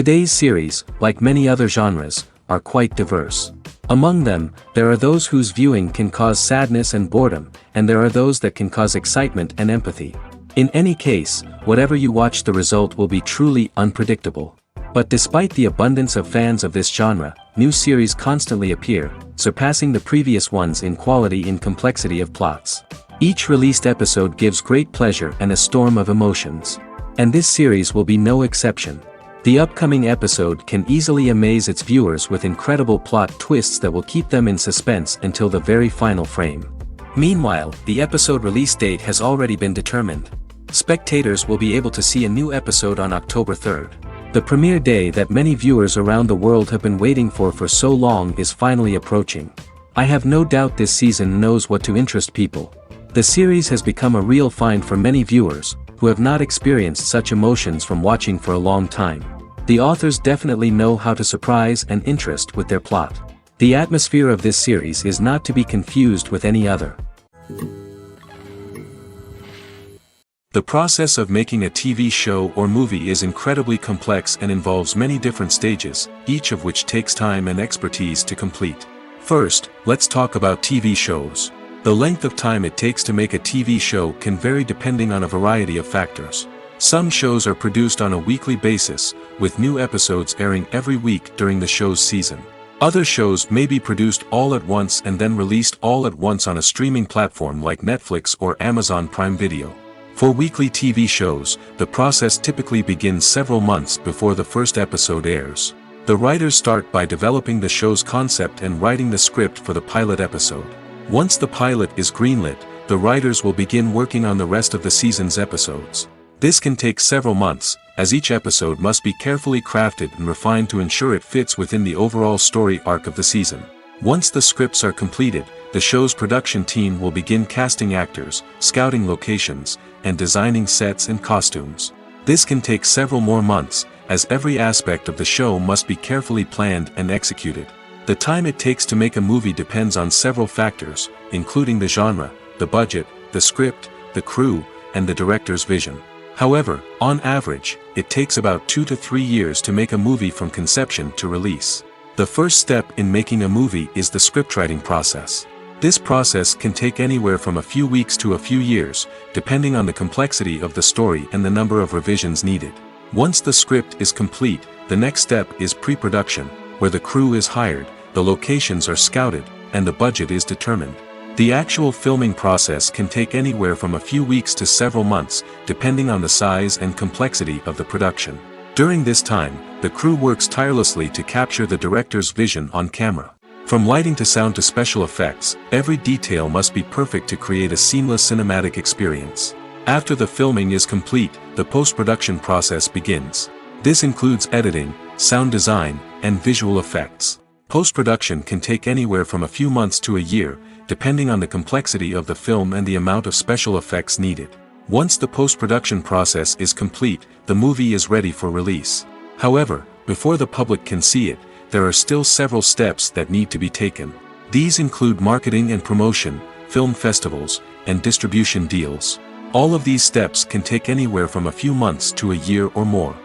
Today's series, like many other genres, are quite diverse. Among them, there are those whose viewing can cause sadness and boredom, and there are those that can cause excitement and empathy. In any case, whatever you watch, the result will be truly unpredictable. But despite the abundance of fans of this genre, new series constantly appear, surpassing the previous ones in quality and complexity of plots. Each released episode gives great pleasure and a storm of emotions. And this series will be no exception. The upcoming episode can easily amaze its viewers with incredible plot twists that will keep them in suspense until the very final frame. Meanwhile, the episode release date has already been determined. Spectators will be able to see a new episode on October 3rd. The premiere day that many viewers around the world have been waiting for so long is finally approaching. I have no doubt this season knows what to interest people. The series has become a real find for many viewers, who have not experienced such emotions from watching for a long time. The authors definitely know how to surprise and interest with their plot. The atmosphere of this series is not to be confused with any other. The process of making a TV show or movie is incredibly complex and involves many different stages, each of which takes time and expertise to complete. First, let's talk about TV shows. The length of time it takes to make a TV show can vary depending on a variety of factors. Some shows are produced on a weekly basis, with new episodes airing every week during the show's season. Other shows may be produced all at once and then released all at once on a streaming platform like Netflix or Amazon Prime Video. For weekly TV shows, the process typically begins several months before the first episode airs. The writers start by developing the show's concept and writing the script for the pilot episode. Once the pilot is greenlit, the writers will begin working on the rest of the season's episodes. This can take several months, as each episode must be carefully crafted and refined to ensure it fits within the overall story arc of the season. Once the scripts are completed, the show's production team will begin casting actors, scouting locations, and designing sets and costumes. This can take several more months, as every aspect of the show must be carefully planned and executed. The time it takes to make a movie depends on several factors, including the genre, the budget, the script, the crew, and the director's vision. However, on average, it takes about 2 to 3 years to make a movie from conception to release. The first step in making a movie is the scriptwriting process. This process can take anywhere from a few weeks to a few years, depending on the complexity of the story and the number of revisions needed. Once the script is complete, the next step is pre-production, where the crew is hired, the locations are scouted, and the budget is determined. The actual filming process can take anywhere from a few weeks to several months, depending on the size and complexity of the production. During this time, the crew works tirelessly to capture the director's vision on camera. From lighting to sound to special effects, every detail must be perfect to create a seamless cinematic experience. After the filming is complete, the post-production process begins. This includes editing, sound design, and visual effects. Post-production can take anywhere from a few months to a year, depending on the complexity of the film and the amount of special effects needed. Once the post-production process is complete, the movie is ready for release. However, before the public can see it, there are still several steps that need to be taken. These include marketing and promotion, film festivals, and distribution deals. All of these steps can take anywhere from a few months to a year or more.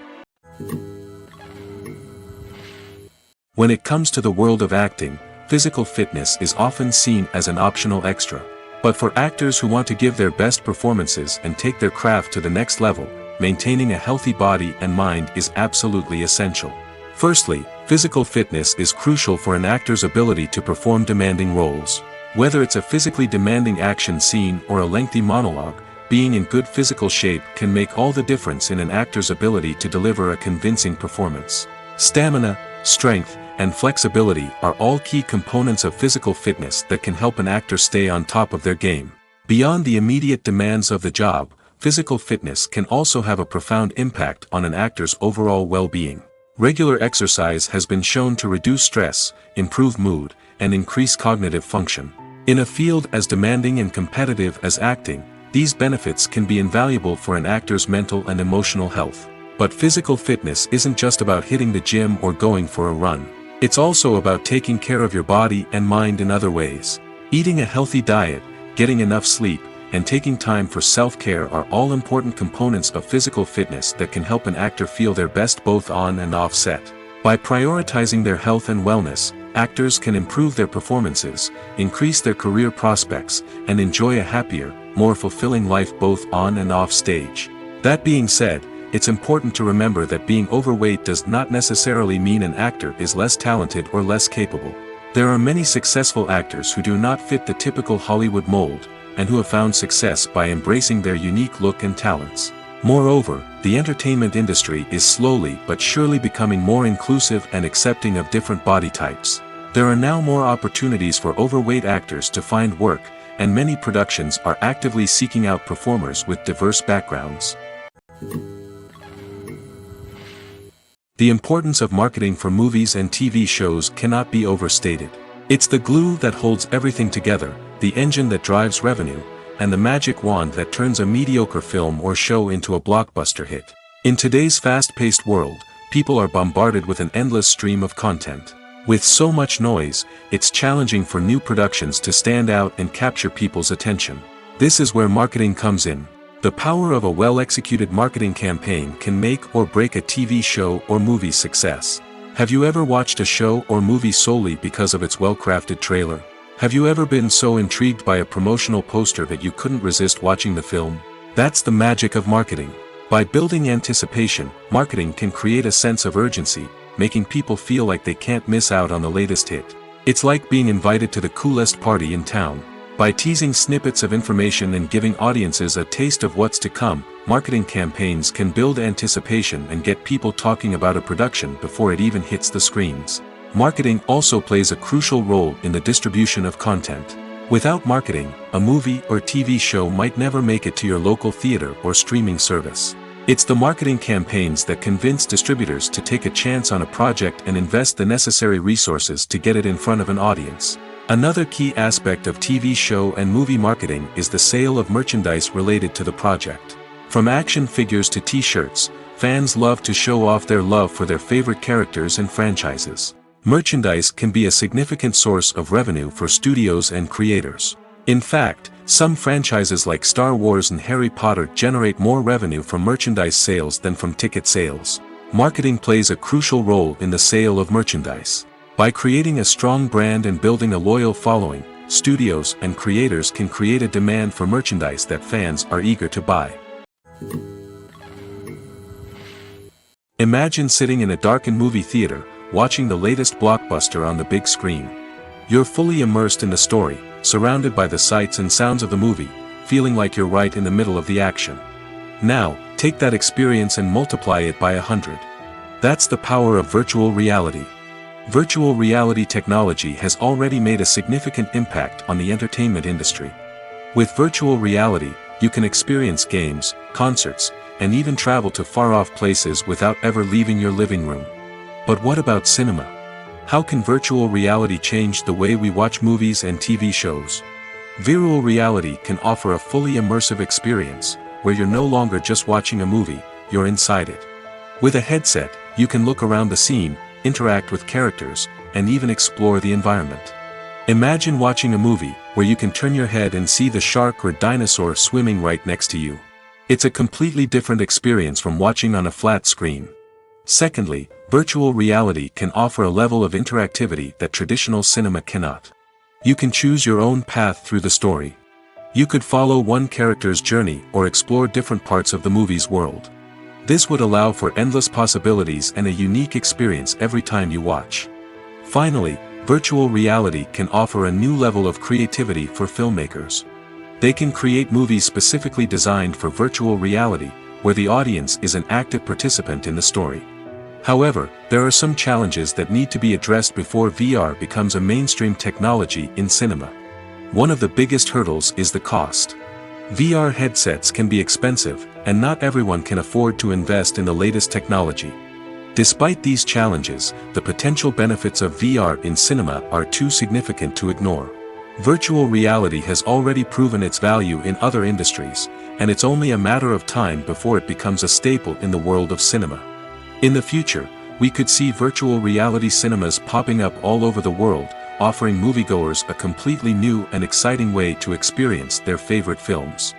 When it comes to the world of acting, physical fitness is often seen as an optional extra. But for actors who want to give their best performances and take their craft to the next level, maintaining a healthy body and mind is absolutely essential. Firstly, physical fitness is crucial for an actor's ability to perform demanding roles. Whether it's a physically demanding action scene or a lengthy monologue, being in good physical shape can make all the difference in an actor's ability to deliver a convincing performance. Stamina, strength, and flexibility are all key components of physical fitness that can help an actor stay on top of their game. Beyond the immediate demands of the job, physical fitness can also have a profound impact on an actor's overall well-being. Regular exercise has been shown to reduce stress, improve mood, and increase cognitive function. In a field as demanding and competitive as acting, these benefits can be invaluable for an actor's mental and emotional health. But physical fitness isn't just about hitting the gym or going for a run. It's also about taking care of your body and mind in other ways. Eating a healthy diet, getting enough sleep, and taking time for self-care are all important components of physical fitness that can help an actor feel their best both on and off set. By prioritizing their health and wellness, actors can improve their performances, increase their career prospects, and enjoy a happier, more fulfilling life both on and off stage. That being said, it's important to remember that being overweight does not necessarily mean an actor is less talented or less capable. There are many successful actors who do not fit the typical Hollywood mold, and who have found success by embracing their unique look and talents. Moreover, the entertainment industry is slowly but surely becoming more inclusive and accepting of different body types. There are now more opportunities for overweight actors to find work, and many productions are actively seeking out performers with diverse backgrounds. The importance of marketing for movies and TV shows cannot be overstated. It's the glue that holds everything together, the engine that drives revenue, and the magic wand that turns a mediocre film or show into a blockbuster hit. In today's fast-paced world, people are bombarded with an endless stream of content. With so much noise, it's challenging for new productions to stand out and capture people's attention. This is where marketing comes in. The power of a well-executed marketing campaign can make or break a TV show or movie's success. Have you ever watched a show or movie solely because of its well-crafted trailer? Have you ever been so intrigued by a promotional poster that you couldn't resist watching the film? That's the magic of marketing. By building anticipation, marketing can create a sense of urgency, making people feel like they can't miss out on the latest hit. It's like being invited to the coolest party in town. By teasing snippets of information and giving audiences a taste of what's to come, marketing campaigns can build anticipation and get people talking about a production before it even hits the screens. Marketing also plays a crucial role in the distribution of content. Without marketing, a movie or TV show might never make it to your local theater or streaming service. It's the marketing campaigns that convince distributors to take a chance on a project and invest the necessary resources to get it in front of an audience. Another key aspect of TV show and movie marketing is the sale of merchandise related to the project. From action figures to t-shirts, fans love to show off their love for their favorite characters and franchises. Merchandise can be a significant source of revenue for studios and creators. In fact, some franchises like Star Wars and Harry Potter generate more revenue from merchandise sales than from ticket sales. Marketing plays a crucial role in the sale of merchandise. By creating a strong brand and building a loyal following, studios and creators can create a demand for merchandise that fans are eager to buy. Imagine sitting in a darkened movie theater, watching the latest blockbuster on the big screen. You're fully immersed in the story, surrounded by the sights and sounds of the movie, feeling like you're right in the middle of the action. Now, take that experience and multiply it by 100. That's the power of virtual reality. Virtual reality technology has already made a significant impact on the entertainment industry. With virtual reality, you can experience games, concerts, and even travel to far-off places without ever leaving your living room. But what about cinema? How can virtual reality change the way we watch movies and TV shows? Virtual reality can offer a fully immersive experience, where you're no longer just watching a movie, you're inside it. With a headset, you can look around the scene, interact with characters, and even explore the environment. Imagine watching a movie where you can turn your head and see the shark or dinosaur swimming right next to you. It's a completely different experience from watching on a flat screen. Secondly, virtual reality can offer a level of interactivity that traditional cinema cannot. You can choose your own path through the story. You could follow one character's journey or explore different parts of the movie's world. This would allow for endless possibilities and a unique experience every time you watch. Finally, virtual reality can offer a new level of creativity for filmmakers. They can create movies specifically designed for virtual reality, where the audience is an active participant in the story. However, there are some challenges that need to be addressed before VR becomes a mainstream technology in cinema. One of the biggest hurdles is the cost. VR headsets can be expensive, and not everyone can afford to invest in the latest technology. Despite these challenges, the potential benefits of VR in cinema are too significant to ignore. Virtual reality has already proven its value in other industries, and it's only a matter of time before it becomes a staple in the world of cinema. In the future, we could see virtual reality cinemas popping up all over the world, offering moviegoers a completely new and exciting way to experience their favorite films.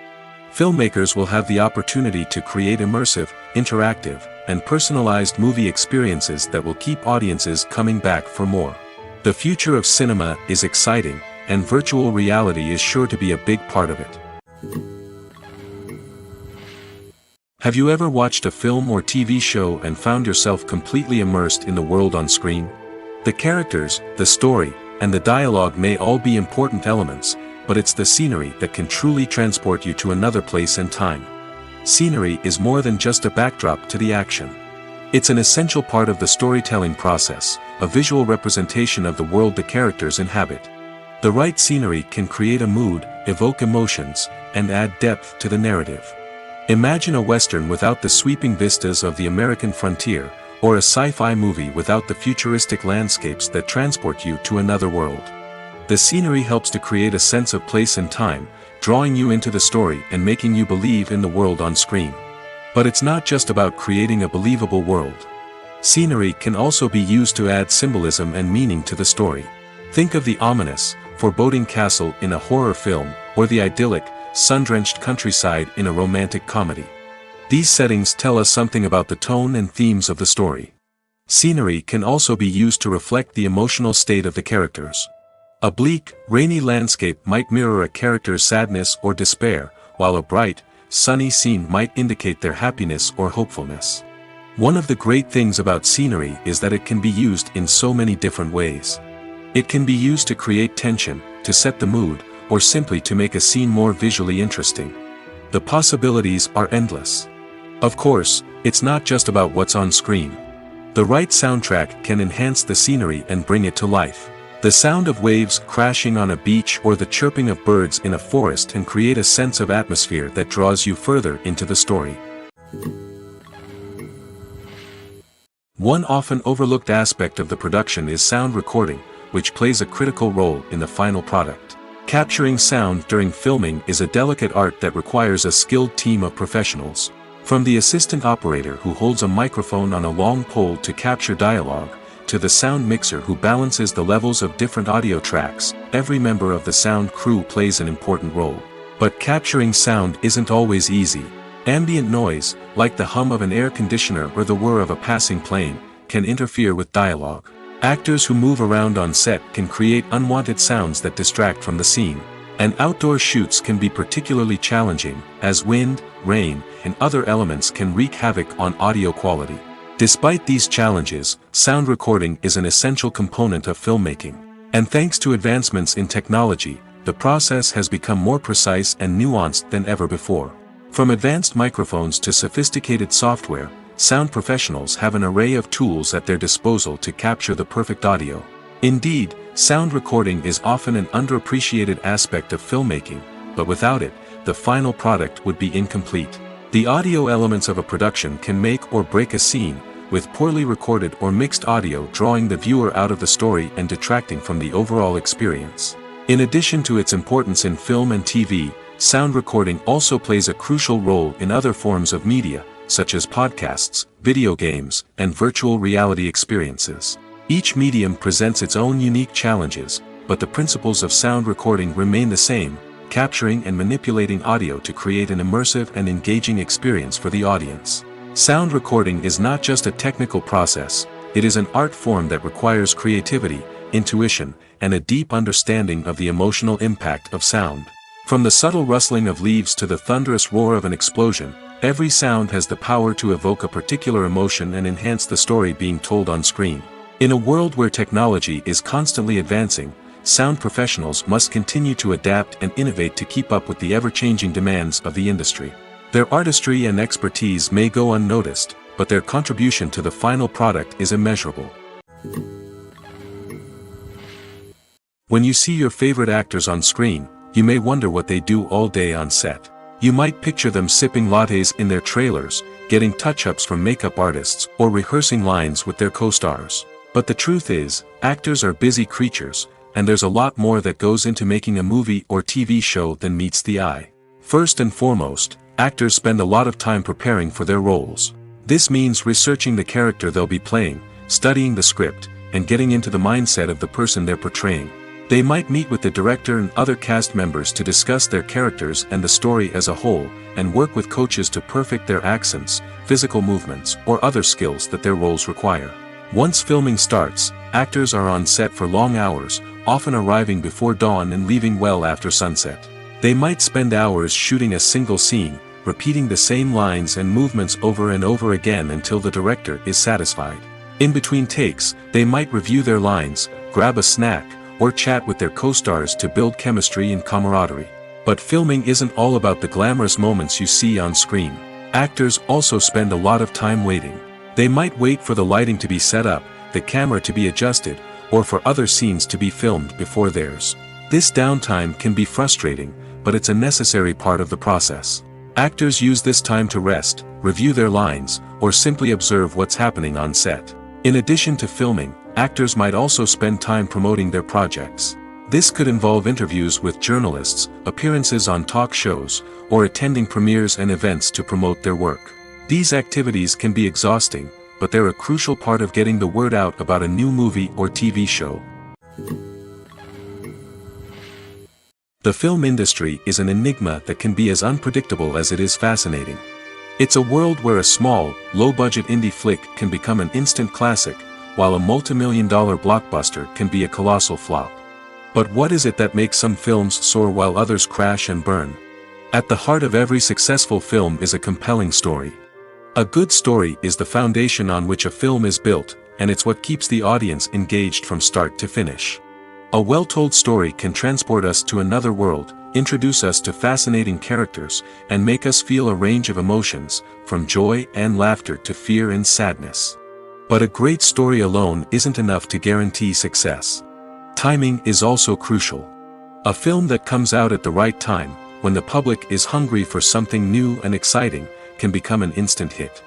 Filmmakers will have the opportunity to create immersive, interactive, and personalized movie experiences that will keep audiences coming back for more. The future of cinema is exciting, and virtual reality is sure to be a big part of it. Have you ever watched a film or TV show and found yourself completely immersed in the world on screen? The characters, the story, and the dialogue may all be important elements, but it's the scenery that can truly transport you to another place and time. Scenery is more than just a backdrop to the action. It's an essential part of the storytelling process, a visual representation of the world the characters inhabit. The right scenery can create a mood, evoke emotions, and add depth to the narrative. Imagine a Western without the sweeping vistas of the American frontier, or a sci-fi movie without the futuristic landscapes that transport you to another world. The scenery helps to create a sense of place and time, drawing you into the story and making you believe in the world on screen. But it's not just about creating a believable world. Scenery can also be used to add symbolism and meaning to the story. Think of the ominous, foreboding castle in a horror film, or the idyllic, sun-drenched countryside in a romantic comedy. These settings tell us something about the tone and themes of the story. Scenery can also be used to reflect the emotional state of the characters. A bleak, rainy landscape might mirror a character's sadness or despair, while a bright, sunny scene might indicate their happiness or hopefulness. One of the great things about scenery is that it can be used in so many different ways. It can be used to create tension, to set the mood, or simply to make a scene more visually interesting. The possibilities are endless. Of course, it's not just about what's on screen. The right soundtrack can enhance the scenery and bring it to life. The sound of waves crashing on a beach or the chirping of birds in a forest can create a sense of atmosphere that draws you further into the story. One often overlooked aspect of the production is sound recording, which plays a critical role in the final product. Capturing sound during filming is a delicate art that requires a skilled team of professionals. From the assistant operator who holds a microphone on a long pole to capture dialogue, to the sound mixer who balances the levels of different audio tracks, every member of the sound crew plays an important role. But capturing sound isn't always easy. Ambient noise, like the hum of an air conditioner or the whir of a passing plane, can interfere with dialogue. Actors who move around on set can create unwanted sounds that distract from the scene. And outdoor shoots can be particularly challenging, as wind, rain, and other elements can wreak havoc on audio quality. Despite these challenges, sound recording is an essential component of filmmaking. And thanks to advancements in technology, the process has become more precise and nuanced than ever before. From advanced microphones to sophisticated software, sound professionals have an array of tools at their disposal to capture the perfect audio. Indeed, sound recording is often an underappreciated aspect of filmmaking, but without it, the final product would be incomplete. The audio elements of a production can make or break a scene, with poorly recorded or mixed audio drawing the viewer out of the story and detracting from the overall experience. In addition to its importance in film and TV, sound recording also plays a crucial role in other forms of media, such as podcasts, video games, and virtual reality experiences. Each medium presents its own unique challenges, but the principles of sound recording remain the same, capturing and manipulating audio to create an immersive and engaging experience for the audience. Sound recording is not just a technical process, it is an art form that requires creativity, intuition, and a deep understanding of the emotional impact of sound. From the subtle rustling of leaves to the thunderous roar of an explosion, every sound has the power to evoke a particular emotion and enhance the story being told on screen. In a world where technology is constantly advancing, sound professionals must continue to adapt and innovate to keep up with the ever-changing demands of the industry. Their artistry and expertise may go unnoticed, but their contribution to the final product is immeasurable. When you see your favorite actors on screen, you may wonder what they do all day on set. You might picture them sipping lattes in their trailers, getting touch-ups from makeup artists, or rehearsing lines with their co-stars. But the truth is, actors are busy creatures, and there's a lot more that goes into making a movie or TV show than meets the eye. First and foremost, actors spend a lot of time preparing for their roles. This means researching the character they'll be playing, studying the script, and getting into the mindset of the person they're portraying. They might meet with the director and other cast members to discuss their characters and the story as a whole, and work with coaches to perfect their accents, physical movements, or other skills that their roles require. Once filming starts, actors are on set for long hours, often arriving before dawn and leaving well after sunset. They might spend hours shooting a single scene, repeating the same lines and movements over and over again until the director is satisfied. In between takes, they might review their lines, grab a snack, or chat with their co-stars to build chemistry and camaraderie. But filming isn't all about the glamorous moments you see on screen. Actors also spend a lot of time waiting. They might wait for the lighting to be set up, the camera to be adjusted, or for other scenes to be filmed before theirs. This downtime can be frustrating, but it's a necessary part of the process. Actors use this time to rest, review their lines, or simply observe what's happening on set. In addition to filming, actors might also spend time promoting their projects. This could involve interviews with journalists, appearances on talk shows, or attending premieres and events to promote their work. These activities can be exhausting, but they're a crucial part of getting the word out about a new movie or TV show. The film industry is an enigma that can be as unpredictable as it is fascinating. It's a world where a small, low-budget indie flick can become an instant classic, while a multi-million-dollar blockbuster can be a colossal flop. But what is it that makes some films soar while others crash and burn? At the heart of every successful film is a compelling story. A good story is the foundation on which a film is built, and it's what keeps the audience engaged from start to finish. A well-told story can transport us to another world, introduce us to fascinating characters, and make us feel a range of emotions, from joy and laughter to fear and sadness. But a great story alone isn't enough to guarantee success. Timing is also crucial. A film that comes out at the right time, when the public is hungry for something new and exciting, can become an instant hit.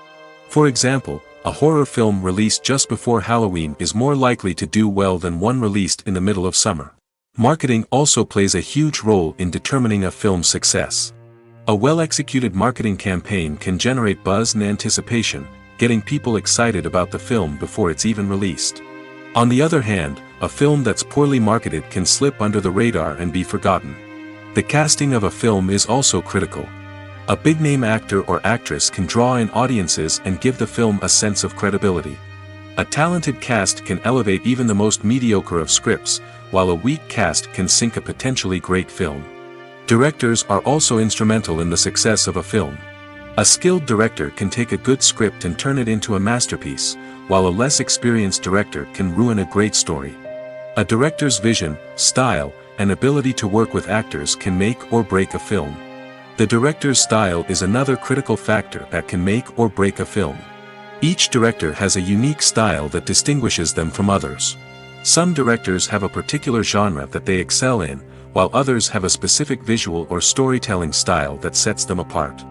For example, a horror film released just before Halloween is more likely to do well than one released in the middle of summer. Marketing also plays a huge role in determining a film's success. A well-executed marketing campaign can generate buzz and anticipation, getting people excited about the film before it's even released. On the other hand, a film that's poorly marketed can slip under the radar and be forgotten. The casting of a film is also critical. A big-name actor or actress can draw in audiences and give the film a sense of credibility. A talented cast can elevate even the most mediocre of scripts, while a weak cast can sink a potentially great film. Directors are also instrumental in the success of a film. A skilled director can take a good script and turn it into a masterpiece, while a less experienced director can ruin a great story. A director's vision, style, and ability to work with actors can make or break a film. The director's style is another critical factor that can make or break a film. Each director has a unique style that distinguishes them from others. Some directors have a particular genre that they excel in, while others have a specific visual or storytelling style that sets them apart.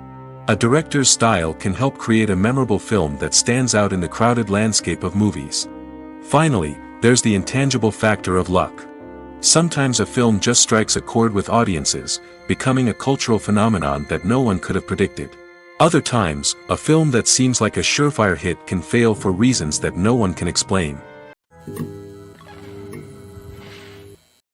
A director's style can help create a memorable film that stands out in the crowded landscape of movies. Finally, there's the intangible factor of luck. Sometimes a film just strikes a chord with audiences, becoming a cultural phenomenon that no one could have predicted. Other times, a film that seems like a surefire hit can fail for reasons that no one can explain.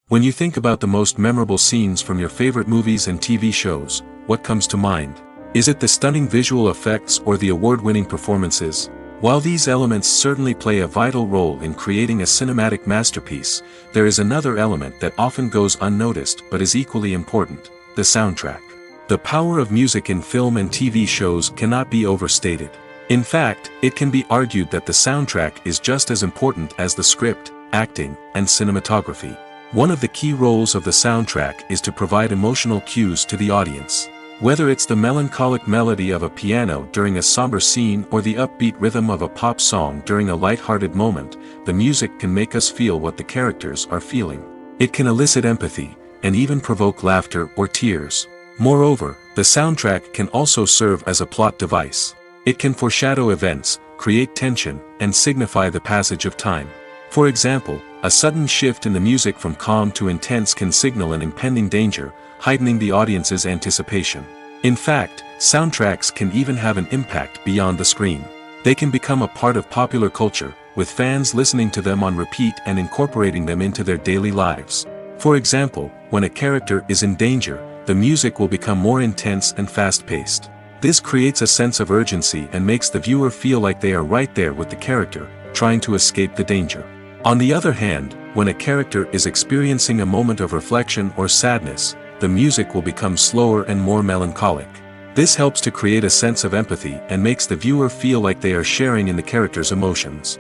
When you think about the most memorable scenes from your favorite movies and TV shows, what comes to mind? Is it the stunning visual effects or the award-winning performances? While these elements certainly play a vital role in creating a cinematic masterpiece, there is another element that often goes unnoticed but is equally important: the soundtrack. The power of music in film and TV shows cannot be overstated. In fact, it can be argued that the soundtrack is just as important as the script, acting, and cinematography. One of the key roles of the soundtrack is to provide emotional cues to the audience. Whether it's the melancholic melody of a piano during a somber scene or the upbeat rhythm of a pop song during a light-hearted moment, the music can make us feel what the characters are feeling. It can elicit empathy, and even provoke laughter or tears. Moreover, the soundtrack can also serve as a plot device. It can foreshadow events, create tension, and signify the passage of time. For example, a sudden shift in the music from calm to intense can signal an impending danger, heightening the audience's anticipation. In fact, soundtracks can even have an impact beyond the screen. They can become a part of popular culture, with fans listening to them on repeat and incorporating them into their daily lives. For example, when a character is in danger, the music will become more intense and fast-paced. This creates a sense of urgency and makes the viewer feel like they are right there with the character, trying to escape the danger. On the other hand, when a character is experiencing a moment of reflection or sadness, the music will become slower and more melancholic. This helps to create a sense of empathy and makes the viewer feel like they are sharing in the character's emotions.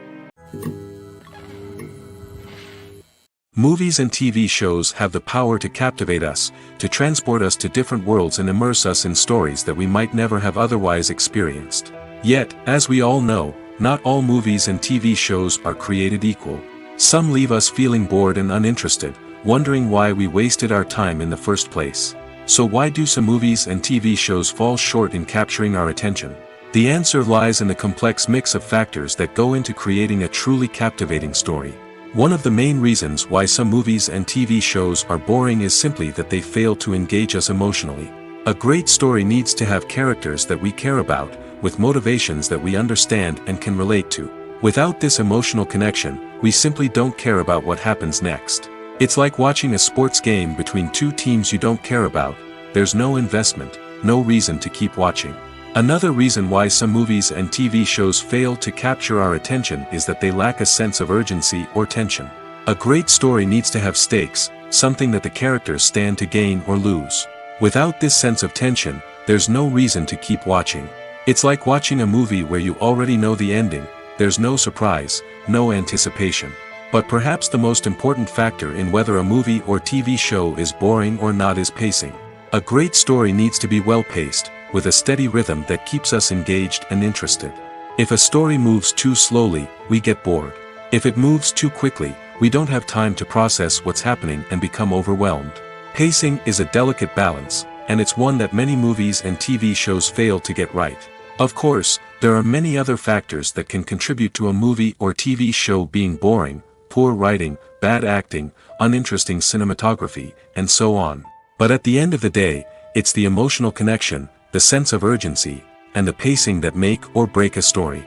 Movies and TV shows have the power to captivate us, to transport us to different worlds and immerse us in stories that we might never have otherwise experienced. Yet, as we all know, not all movies and TV shows are created equal. Some leave us feeling bored and uninterested, wondering why we wasted our time in the first place. So why do some movies and TV shows fall short in capturing our attention? The answer lies in the complex mix of factors that go into creating a truly captivating story. One of the main reasons why some movies and TV shows are boring is simply that they fail to engage us emotionally. A great story needs to have characters that we care about, with motivations that we understand and can relate to. Without this emotional connection, we simply don't care about what happens next. It's like watching a sports game between two teams you don't care about. There's no investment, no reason to keep watching. Another reason why some movies and TV shows fail to capture our attention is that they lack a sense of urgency or tension. A great story needs to have stakes, something that the characters stand to gain or lose. Without this sense of tension, there's no reason to keep watching. It's like watching a movie where you already know the ending. There's no surprise, no anticipation. But perhaps the most important factor in whether a movie or TV show is boring or not is pacing. A great story needs to be well-paced, with a steady rhythm that keeps us engaged and interested. If a story moves too slowly, we get bored. If it moves too quickly, we don't have time to process what's happening and become overwhelmed. Pacing is a delicate balance, and it's one that many movies and TV shows fail to get right. Of course, there are many other factors that can contribute to a movie or TV show being boring: poor writing, bad acting, uninteresting cinematography, and so on. But at the end of the day, it's the emotional connection, the sense of urgency, and the pacing that make or break a story.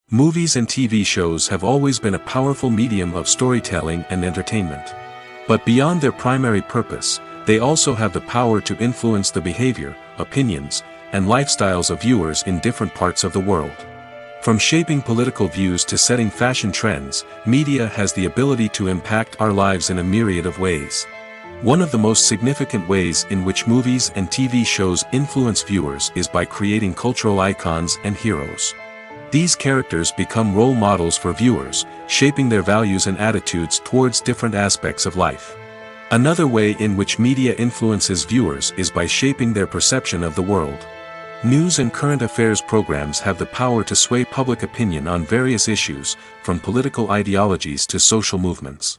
Movies and TV shows have always been a powerful medium of storytelling and entertainment. But beyond their primary purpose, they also have the power to influence the behavior, opinions, and lifestyles of viewers in different parts of the world. From shaping political views to setting fashion trends, media has the ability to impact our lives in a myriad of ways. One of the most significant ways in which movies and TV shows influence viewers is by creating cultural icons and heroes. These characters become role models for viewers, shaping their values and attitudes towards different aspects of life. Another way in which media influences viewers is by shaping their perception of the world. News and current affairs programs have the power to sway public opinion on various issues, from political ideologies to social movements.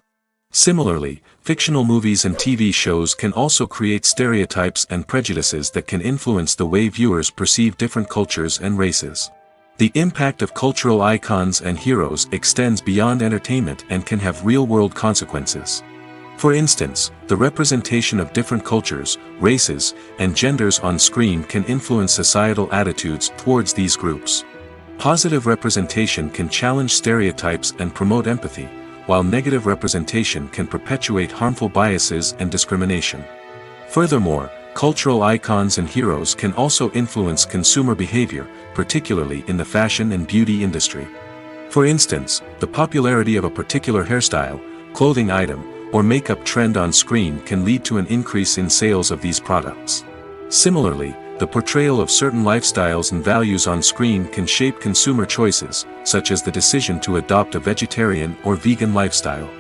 Similarly, fictional movies and TV shows can also create stereotypes and prejudices that can influence the way viewers perceive different cultures and races. The impact of cultural icons and heroes extends beyond entertainment and can have real-world consequences. For instance, the representation of different cultures, races, and genders on screen can influence societal attitudes towards these groups. Positive representation can challenge stereotypes and promote empathy, while negative representation can perpetuate harmful biases and discrimination. Furthermore, cultural icons and heroes can also influence consumer behavior, particularly in the fashion and beauty industry. For instance, the popularity of a particular hairstyle, clothing item, or makeup trend on screen can lead to an increase in sales of these products. Similarly, the portrayal of certain lifestyles and values on screen can shape consumer choices, such as the decision to adopt a vegetarian or vegan lifestyle.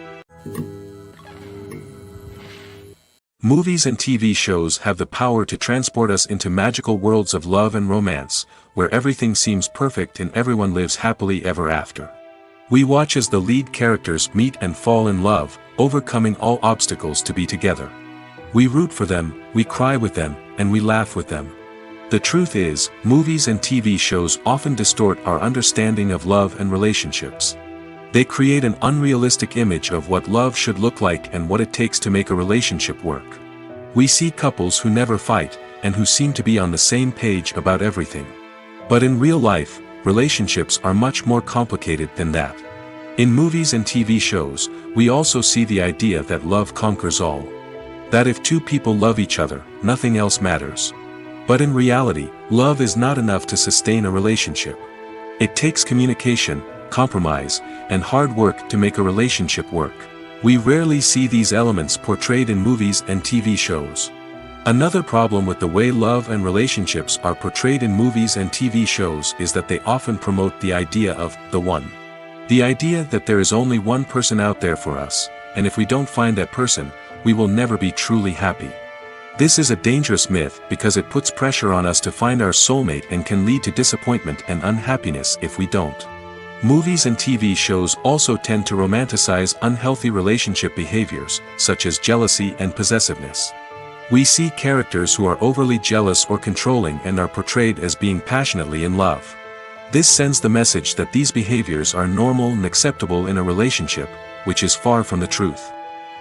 Movies and TV shows have the power to transport us into magical worlds of love and romance, where everything seems perfect and everyone lives happily ever after. We watch as the lead characters meet and fall in love, overcoming all obstacles to be together. We root for them, we cry with them, and we laugh with them. The truth is, movies and TV shows often distort our understanding of love and relationships. They create an unrealistic image of what love should look like and what it takes to make a relationship work. We see couples who never fight, and who seem to be on the same page about everything. But in real life, relationships are much more complicated than that. In movies and TV shows, we also see the idea that love conquers all. That if two people love each other, nothing else matters. But in reality, love is not enough to sustain a relationship. It takes communication, compromise, and hard work to make a relationship work. We rarely see these elements portrayed in movies and TV shows. Another problem with the way love and relationships are portrayed in movies and TV shows is that they often promote the idea of the one. The idea that there is only one person out there for us, and if we don't find that person, we will never be truly happy. This is a dangerous myth because it puts pressure on us to find our soulmate and can lead to disappointment and unhappiness if we don't. Movies and TV shows also tend to romanticize unhealthy relationship behaviors, such as jealousy and possessiveness. We see characters who are overly jealous or controlling and are portrayed as being passionately in love. This sends the message that these behaviors are normal and acceptable in a relationship, which is far from the truth.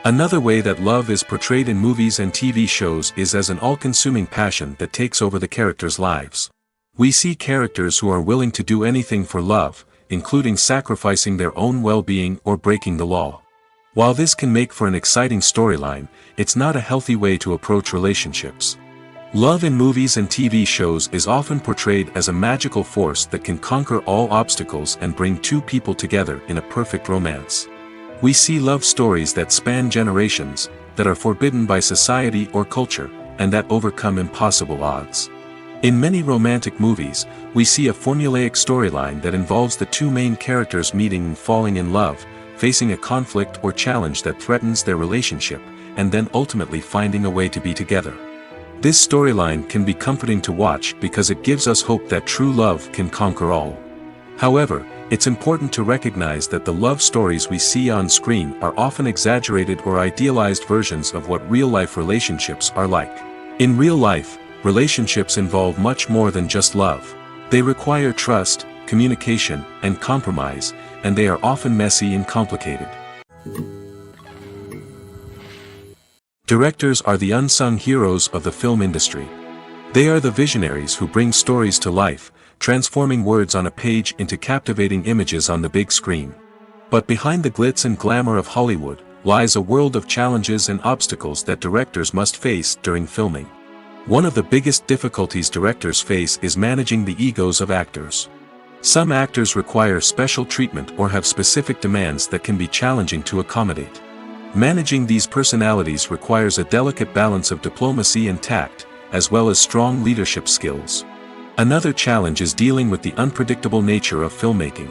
Another way that love is portrayed in movies and TV shows is as an all-consuming passion that takes over the characters' lives. We see characters who are willing to do anything for love, including sacrificing their own well-being or breaking the law. While this can make for an exciting storyline, it's not a healthy way to approach relationships. Love in movies and TV shows is often portrayed as a magical force that can conquer all obstacles and bring two people together in a perfect romance. We see love stories that span generations, that are forbidden by society or culture, and that overcome impossible odds. In many romantic movies, we see a formulaic storyline that involves the two main characters meeting and falling in love, facing a conflict or challenge that threatens their relationship, and then ultimately finding a way to be together. This storyline can be comforting to watch because it gives us hope that true love can conquer all. However, it's important to recognize that the love stories we see on screen are often exaggerated or idealized versions of what real-life relationships are like. In real life, relationships involve much more than just love. They require trust, communication, and compromise, and they are often messy and complicated. Directors are the unsung heroes of the film industry. They are the visionaries who bring stories to life, transforming words on a page into captivating images on the big screen. But behind the glitz and glamour of Hollywood lies a world of challenges and obstacles that directors must face during filming. One of the biggest difficulties directors face is managing the egos of actors. Some actors require special treatment or have specific demands that can be challenging to accommodate. Managing these personalities requires a delicate balance of diplomacy and tact, as well as strong leadership skills. Another challenge is dealing with the unpredictable nature of filmmaking.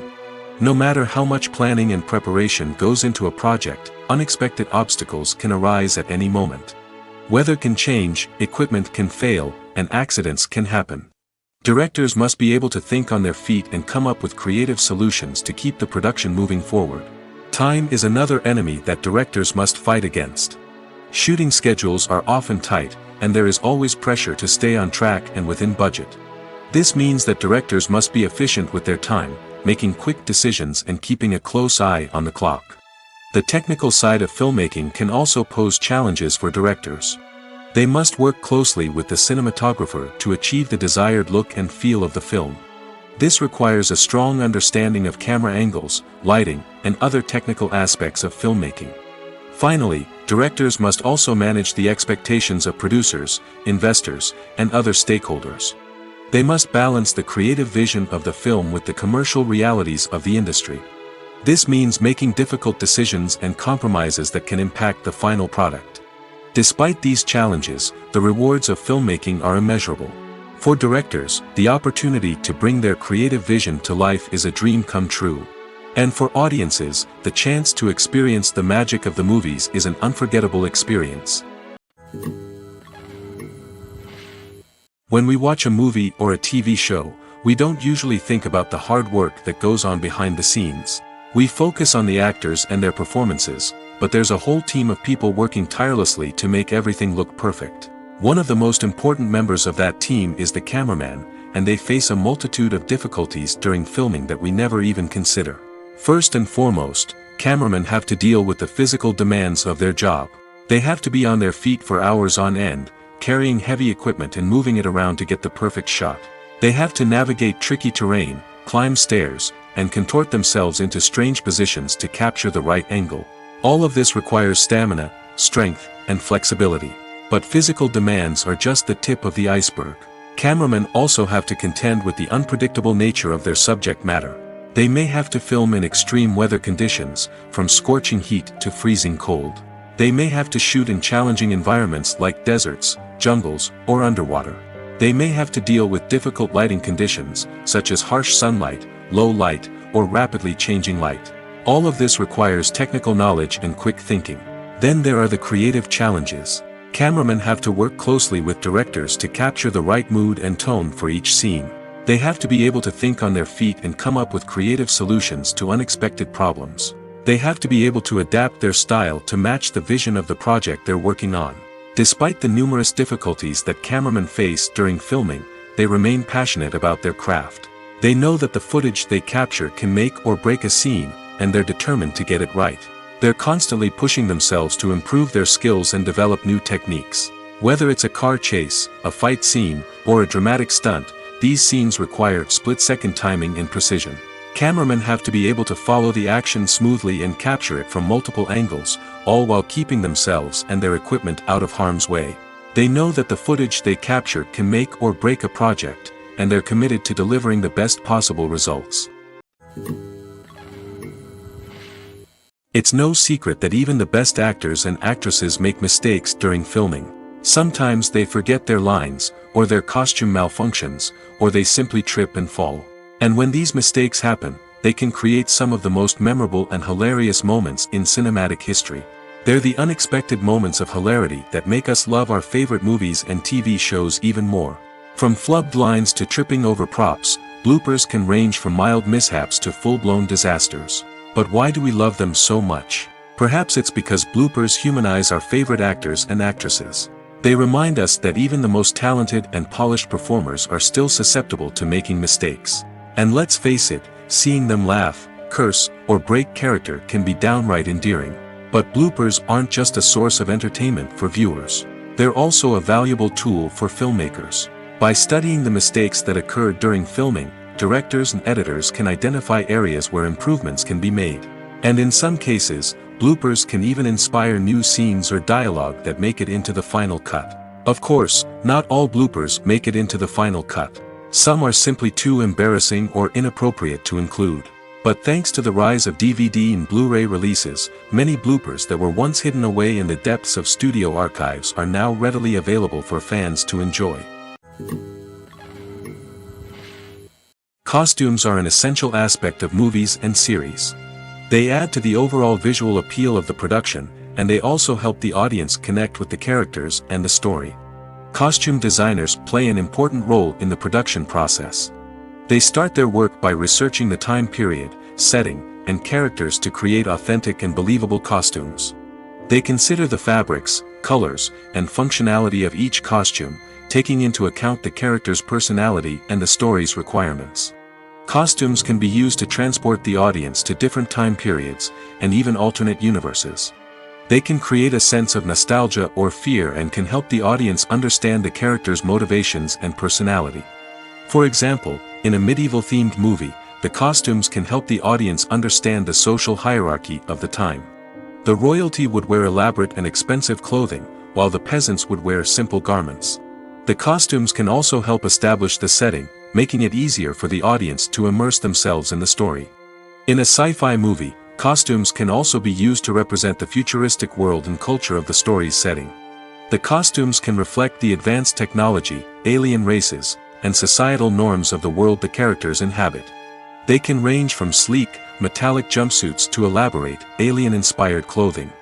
No matter how much planning and preparation goes into a project, unexpected obstacles can arise at any moment. Weather can change, equipment can fail, and accidents can happen. Directors must be able to think on their feet and come up with creative solutions to keep the production moving forward. Time is another enemy that directors must fight against. Shooting schedules are often tight, and there is always pressure to stay on track and within budget. This means that directors must be efficient with their time, making quick decisions and keeping a close eye on the clock. The technical side of filmmaking can also pose challenges for directors. They must work closely with the cinematographer to achieve the desired look and feel of the film. This requires a strong understanding of camera angles, lighting, and other technical aspects of filmmaking. Finally, directors must also manage the expectations of producers, investors, and other stakeholders. They must balance the creative vision of the film with the commercial realities of the industry. This means making difficult decisions and compromises that can impact the final product. Despite these challenges, the rewards of filmmaking are immeasurable. For directors, the opportunity to bring their creative vision to life is a dream come true. And for audiences, the chance to experience the magic of the movies is an unforgettable experience. When we watch a movie or a TV show, we don't usually think about the hard work that goes on behind the scenes. We focus on the actors and their performances, but there's a whole team of people working tirelessly to make everything look perfect. One of the most important members of that team is the cameraman, and they face a multitude of difficulties during filming that we never even consider. First and foremost, cameramen have to deal with the physical demands of their job. They have to be on their feet for hours on end, carrying heavy equipment and moving it around to get the perfect shot. They have to navigate tricky terrain, climb stairs, and contort themselves into strange positions to capture the right angle. All of this requires stamina, strength, and flexibility. But physical demands are just the tip of the iceberg. Cameramen also have to contend with the unpredictable nature of their subject matter. They may have to film in extreme weather conditions, from scorching heat to freezing cold. They may have to shoot in challenging environments like deserts, jungles, or underwater. They may have to deal with difficult lighting conditions, such as harsh sunlight, low light, or rapidly changing light. All of this requires technical knowledge and quick thinking. Then there are the creative challenges. Cameramen have to work closely with directors to capture the right mood and tone for each scene. They have to be able to think on their feet and come up with creative solutions to unexpected problems. They have to be able to adapt their style to match the vision of the project they're working on. Despite the numerous difficulties that cameramen face during filming, they remain passionate about their craft. They know that the footage they capture can make or break a scene, and they're determined to get it right. They're constantly pushing themselves to improve their skills and develop new techniques. Whether it's a car chase, a fight scene, or a dramatic stunt, these scenes require split-second timing and precision. Cameramen have to be able to follow the action smoothly and capture it from multiple angles, all while keeping themselves and their equipment out of harm's way. They know that the footage they capture can make or break a project, and they're committed to delivering the best possible results. It's no secret that even the best actors and actresses make mistakes during filming. Sometimes they forget their lines, or their costume malfunctions, or they simply trip and fall. And when these mistakes happen, they can create some of the most memorable and hilarious moments in cinematic history. They're the unexpected moments of hilarity that make us love our favorite movies and TV shows even more. From flubbed lines to tripping over props, bloopers can range from mild mishaps to full-blown disasters. But why do we love them so much? Perhaps it's because bloopers humanize our favorite actors and actresses. They remind us that even the most talented and polished performers are still susceptible to making mistakes. And let's face it, seeing them laugh, curse, or break character can be downright endearing. But bloopers aren't just a source of entertainment for viewers. They're also a valuable tool for filmmakers. By studying the mistakes that occurred during filming, directors and editors can identify areas where improvements can be made. And in some cases, bloopers can even inspire new scenes or dialogue that make it into the final cut. Of course, not all bloopers make it into the final cut. Some are simply too embarrassing or inappropriate to include. But thanks to the rise of DVD and Blu-ray releases, many bloopers that were once hidden away in the depths of studio archives are now readily available for fans to enjoy. Costumes are an essential aspect of movies and series. They add to the overall visual appeal of the production, and they also help the audience connect with the characters and the story. Costume designers play an important role in the production process. They start their work by researching the time period, setting, and characters to create authentic and believable costumes. They consider the fabrics, colors, and functionality of each costume, taking into account the character's personality and the story's requirements. Costumes can be used to transport the audience to different time periods, and even alternate universes. They can create a sense of nostalgia or fear and can help the audience understand the character's motivations and personality. For example, in a medieval-themed movie, the costumes can help the audience understand the social hierarchy of the time. The royalty would wear elaborate and expensive clothing, while the peasants would wear simple garments. The costumes can also help establish the setting, making it easier for the audience to immerse themselves in the story. In a sci-fi movie, costumes can also be used to represent the futuristic world and culture of the story's setting. The costumes can reflect the advanced technology, alien races, and societal norms of the world the characters inhabit. They can range from sleek, metallic jumpsuits to elaborate, alien-inspired clothing.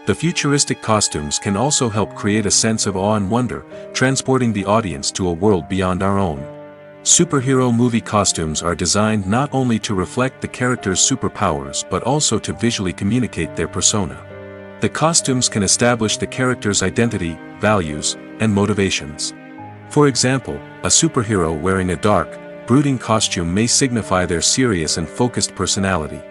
The futuristic costumes can also help create a sense of awe and wonder, transporting the audience to a world beyond our own. Superhero movie costumes are designed not only to reflect the character's superpowers but also to visually communicate their persona. The costumes can establish the character's identity, values, and motivations. For example, a superhero wearing a dark, brooding costume may signify their serious and focused personality.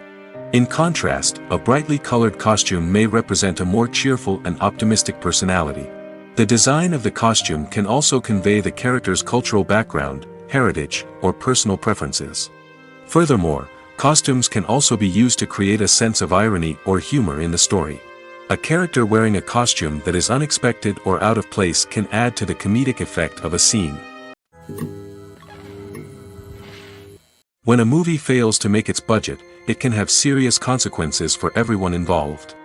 In contrast, a brightly colored costume may represent a more cheerful and optimistic personality. The design of the costume can also convey the character's cultural background, heritage, or personal preferences. Furthermore, costumes can also be used to create a sense of irony or humor in the story. A character wearing a costume that is unexpected or out of place can add to the comedic effect of a scene. When a movie fails to make its budget, it can have serious consequences for everyone involved.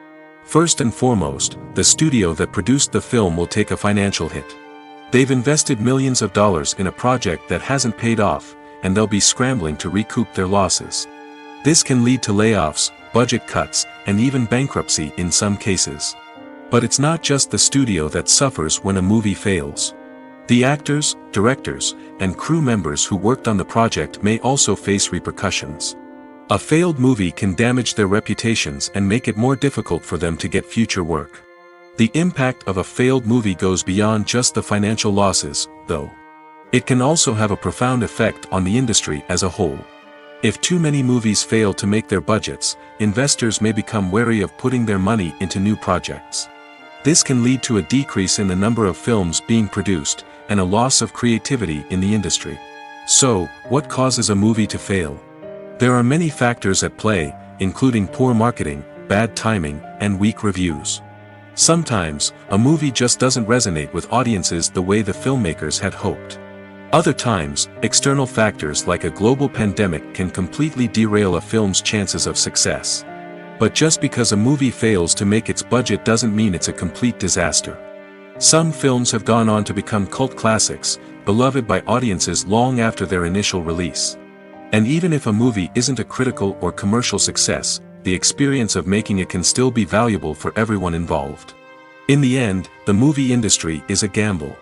First and foremost, the studio that produced the film will take a financial hit. They've invested millions of dollars in a project that hasn't paid off, and they'll be scrambling to recoup their losses. This can lead to layoffs, budget cuts, and even bankruptcy in some cases. But it's not just the studio that suffers when a movie fails. The actors, directors, and crew members who worked on the project may also face repercussions. A failed movie can damage their reputations and make it more difficult for them to get future work. The impact of a failed movie goes beyond just the financial losses, though. It can also have a profound effect on the industry as a whole. If too many movies fail to make their budgets, investors may become wary of putting their money into new projects. This can lead to a decrease in the number of films being produced, and a loss of creativity in the industry. So, what causes a movie to fail? There are many factors at play, including poor marketing, bad timing, and weak reviews. Sometimes, a movie just doesn't resonate with audiences the way the filmmakers had hoped. Other times, external factors like a global pandemic can completely derail a film's chances of success. But just because a movie fails to make its budget doesn't mean it's a complete disaster. Some films have gone on to become cult classics, beloved by audiences long after their initial release. And even if a movie isn't a critical or commercial success, the experience of making it can still be valuable for everyone involved. In the end, the movie industry is a gamble.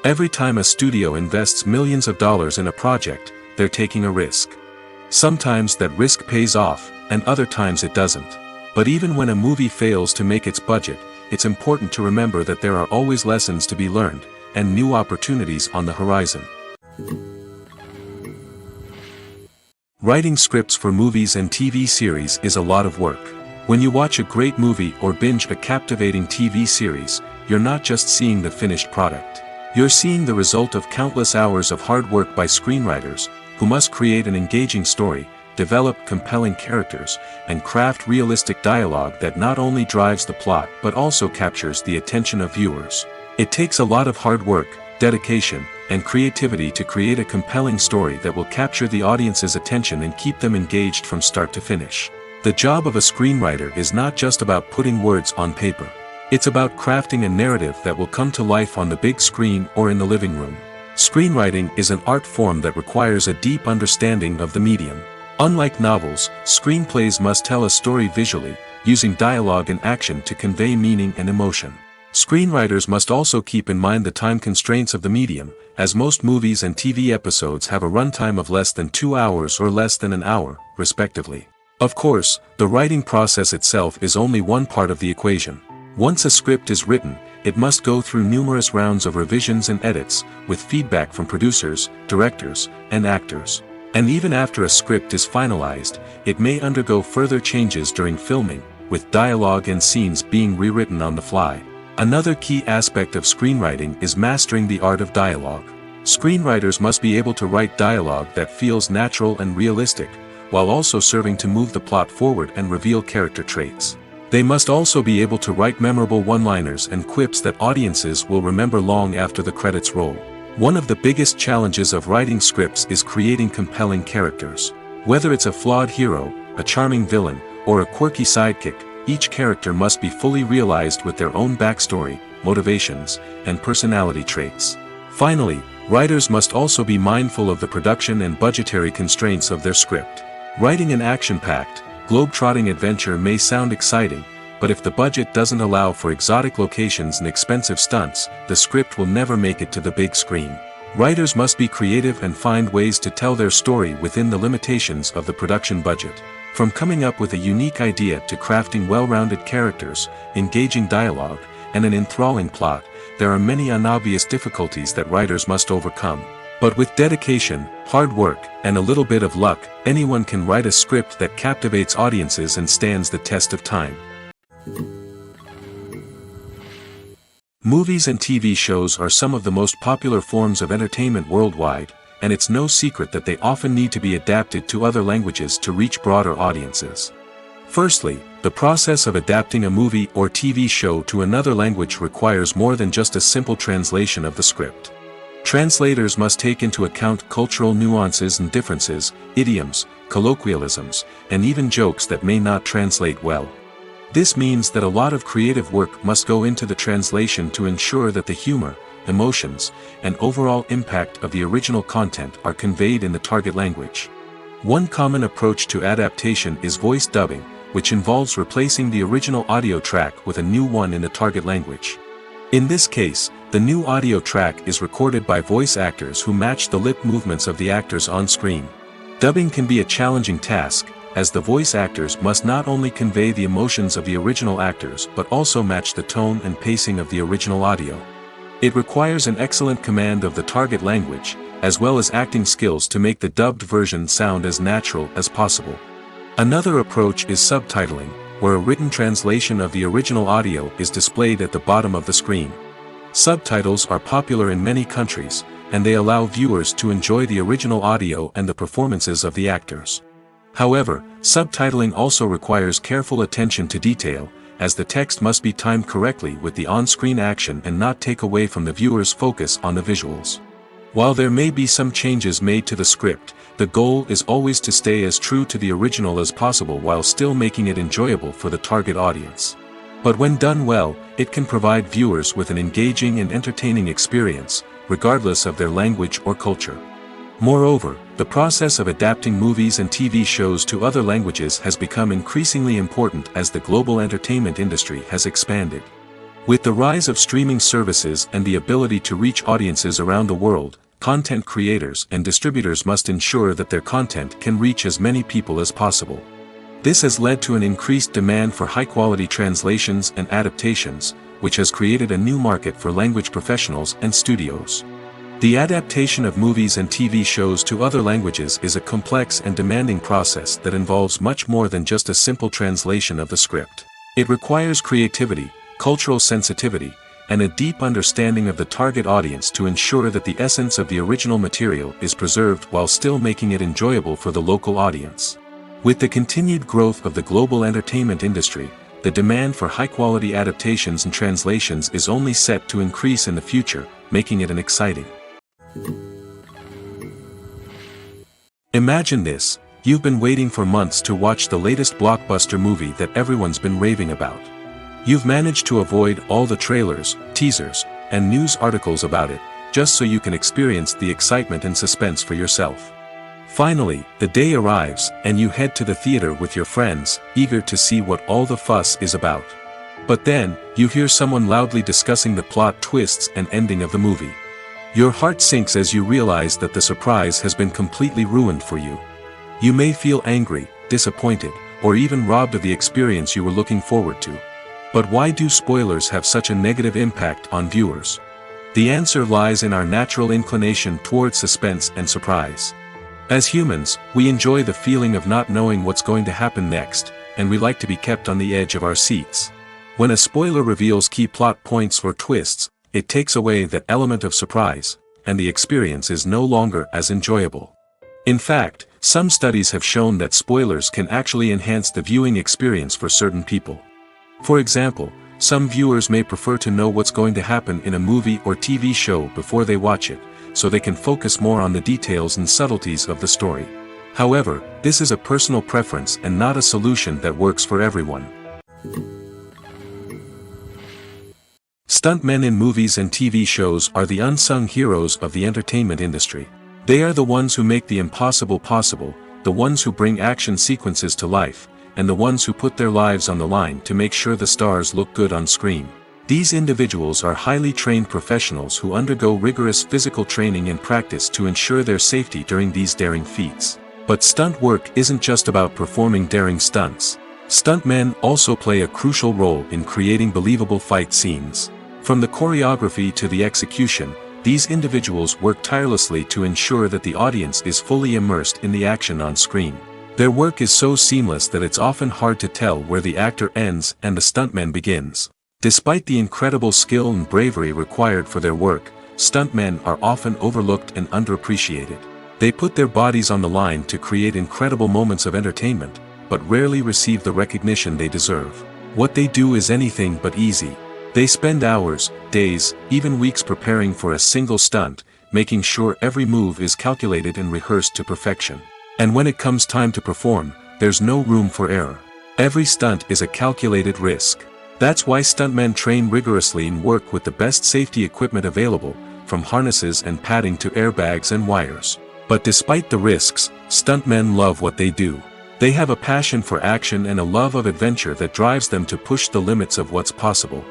Every time a studio invests millions of dollars in a project, they're taking a risk. Sometimes that risk pays off, and other times it doesn't. But even when a movie fails to make its budget, it's important to remember that there are always lessons to be learned, and new opportunities on the horizon. Writing scripts for movies and TV series is a lot of work. When you watch a great movie or binge a captivating TV series, you're not just seeing the finished product. You're seeing the result of countless hours of hard work by screenwriters, who must create an engaging story, develop compelling characters, and craft realistic dialogue that not only drives the plot but also captures the attention of viewers. It takes a lot of hard work, dedication, and creativity to create a compelling story that will capture the audience's attention and keep them engaged from start to finish. The job of a screenwriter is not just about putting words on paper. It's about crafting a narrative that will come to life on the big screen or in the living room. Screenwriting is an art form that requires a deep understanding of the medium. Unlike novels, screenplays must tell a story visually, using dialogue and action to convey meaning and emotion. Screenwriters must also keep in mind the time constraints of the medium, as most movies and TV episodes have a runtime of less than 2 hours or less than an hour, respectively. Of course, the writing process itself is only one part of the equation. Once a script is written, it must go through numerous rounds of revisions and edits, with feedback from producers, directors, and actors. And even after a script is finalized, it may undergo further changes during filming, with dialogue and scenes being rewritten on the fly. Another key aspect of screenwriting is mastering the art of dialogue. Screenwriters must be able to write dialogue that feels natural and realistic, while also serving to move the plot forward and reveal character traits. They must also be able to write memorable one-liners and quips that audiences will remember long after the credits roll. One of the biggest challenges of writing scripts is creating compelling characters. Whether it's a flawed hero, a charming villain, or a quirky sidekick, each character must be fully realized with their own backstory, motivations, and personality traits. Finally, writers must also be mindful of the production and budgetary constraints of their script. Writing an action-packed, globe-trotting adventure may sound exciting, but if the budget doesn't allow for exotic locations and expensive stunts, the script will never make it to the big screen. Writers must be creative and find ways to tell their story within the limitations of the production budget. From coming up with a unique idea to crafting well-rounded characters, engaging dialogue, and an enthralling plot, there are many unobvious difficulties that writers must overcome. But with dedication, hard work, and a little bit of luck, anyone can write a script that captivates audiences and stands the test of time. Movies and TV shows are some of the most popular forms of entertainment worldwide, and it's no secret that they often need to be adapted to other languages to reach broader audiences. Firstly, the process of adapting a movie or TV show to another language requires more than just a simple translation of the script. Translators must take into account cultural nuances and differences, idioms, colloquialisms, and even jokes that may not translate well. This means that a lot of creative work must go into the translation to ensure that the humor, emotions, and overall impact of the original content are conveyed in the target language. One common approach to adaptation is voice dubbing, which involves replacing the original audio track with a new one in the target language. In this case, the new audio track is recorded by voice actors who match the lip movements of the actors on screen. Dubbing can be a challenging task, as the voice actors must not only convey the emotions of the original actors but also match the tone and pacing of the original audio. It requires an excellent command of the target language, as well as acting skills to make the dubbed version sound as natural as possible. Another approach is subtitling, where a written translation of the original audio is displayed at the bottom of the screen. Subtitles are popular in many countries, and they allow viewers to enjoy the original audio and the performances of the actors. However, subtitling also requires careful attention to detail, as the text must be timed correctly with the on-screen action and not take away from the viewer's focus on the visuals. While there may be some changes made to the script, the goal is always to stay as true to the original as possible while still making it enjoyable for the target audience. But when done well, it can provide viewers with an engaging and entertaining experience, regardless of their language or culture. Moreover, the process of adapting movies and TV shows to other languages has become increasingly important as the global entertainment industry has expanded. With the rise of streaming services and the ability to reach audiences around the world, content creators and distributors must ensure that their content can reach as many people as possible. This has led to an increased demand for high-quality translations and adaptations, which has created a new market for language professionals and studios. The adaptation of movies and TV shows to other languages is a complex and demanding process that involves much more than just a simple translation of the script. It requires creativity, cultural sensitivity, and a deep understanding of the target audience to ensure that the essence of the original material is preserved while still making it enjoyable for the local audience. With the continued growth of the global entertainment industry, the demand for high-quality adaptations and translations is only set to increase in the future, making it an exciting. Imagine this: you've been waiting for months to watch the latest blockbuster movie that everyone's been raving about. You've managed to avoid all the trailers, teasers, and news articles about it, just so you can experience the excitement and suspense for yourself. Finally, the day arrives, and you head to the theater with your friends, eager to see what all the fuss is about. But then, you hear someone loudly discussing the plot twists and ending of the movie. Your heart sinks as you realize that the surprise has been completely ruined for you. You may feel angry, disappointed, or even robbed of the experience you were looking forward to. But why do spoilers have such a negative impact on viewers? The answer lies in our natural inclination towards suspense and surprise. As humans, we enjoy the feeling of not knowing what's going to happen next, and we like to be kept on the edge of our seats. When a spoiler reveals key plot points or twists, it takes away that element of surprise, and the experience is no longer as enjoyable. In fact, some studies have shown that spoilers can actually enhance the viewing experience for certain people. For example, some viewers may prefer to know what's going to happen in a movie or TV show before they watch it, so they can focus more on the details and subtleties of the story. However, this is a personal preference and not a solution that works for everyone. Stuntmen in movies and TV shows are the unsung heroes of the entertainment industry. They are the ones who make the impossible possible, the ones who bring action sequences to life, and the ones who put their lives on the line to make sure the stars look good on screen. These individuals are highly trained professionals who undergo rigorous physical training and practice to ensure their safety during these daring feats. But stunt work isn't just about performing daring stunts. Stuntmen also play a crucial role in creating believable fight scenes. From the choreography to the execution, these individuals work tirelessly to ensure that the audience is fully immersed in the action on screen. Their work is so seamless that it's often hard to tell where the actor ends and the stuntman begins. Despite the incredible skill and bravery required for their work, stuntmen are often overlooked and underappreciated. They put their bodies on the line to create incredible moments of entertainment, but rarely receive the recognition they deserve. What they do is anything but easy. They spend hours, days, even weeks preparing for a single stunt, making sure every move is calculated and rehearsed to perfection. And when it comes time to perform, there's no room for error. Every stunt is a calculated risk. That's why stuntmen train rigorously and work with the best safety equipment available, from harnesses and padding to airbags and wires. But despite the risks, stuntmen love what they do. They have a passion for action and a love of adventure that drives them to push the limits of what's possible.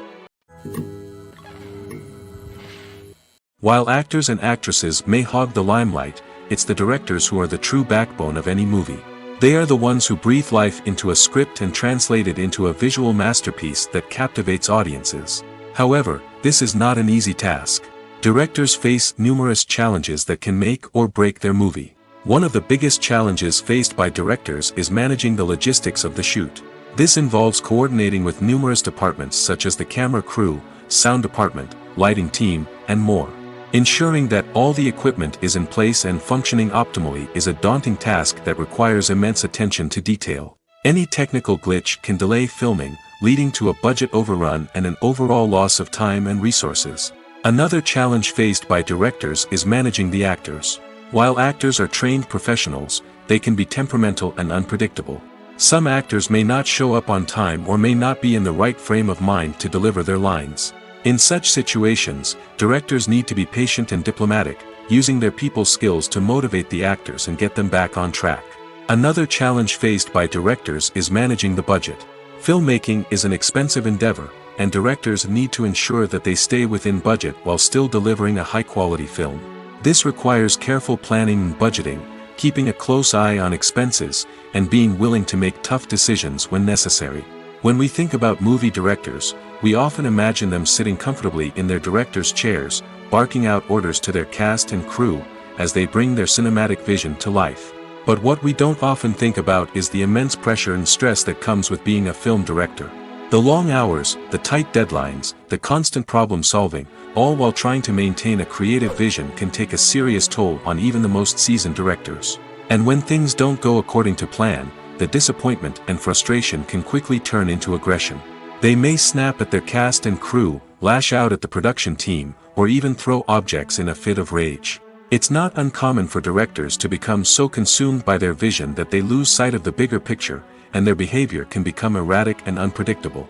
While actors and actresses may hog the limelight, it's the directors who are the true backbone of any movie. They are the ones who breathe life into a script and translate it into a visual masterpiece that captivates audiences. However, this is not an easy task. Directors face numerous challenges that can make or break their movie. One of the biggest challenges faced by directors is managing the logistics of the shoot. This involves coordinating with numerous departments such as the camera crew, sound department, lighting team, and more. Ensuring that all the equipment is in place and functioning optimally is a daunting task that requires immense attention to detail. Any technical glitch can delay filming, leading to a budget overrun and an overall loss of time and resources. Another challenge faced by directors is managing the actors. While actors are trained professionals, they can be temperamental and unpredictable. Some actors may not show up on time or may not be in the right frame of mind to deliver their lines. In such situations, directors need to be patient and diplomatic, using their people skills to motivate the actors and get them back on track. Another challenge faced by directors is managing the budget. Filmmaking is an expensive endeavor, and directors need to ensure that they stay within budget while still delivering a high-quality film. This requires careful planning and budgeting, keeping a close eye on expenses, and being willing to make tough decisions when necessary. When we think about movie directors, we often imagine them sitting comfortably in their director's chairs, barking out orders to their cast and crew, as they bring their cinematic vision to life. But what we don't often think about is the immense pressure and stress that comes with being a film director. The long hours, the tight deadlines, the constant problem solving, all while trying to maintain a creative vision can take a serious toll on even the most seasoned directors. And when things don't go according to plan, the disappointment and frustration can quickly turn into aggression. They may snap at their cast and crew, lash out at the production team, or even throw objects in a fit of rage. It's not uncommon for directors to become so consumed by their vision that they lose sight of the bigger picture, and their behavior can become erratic and unpredictable.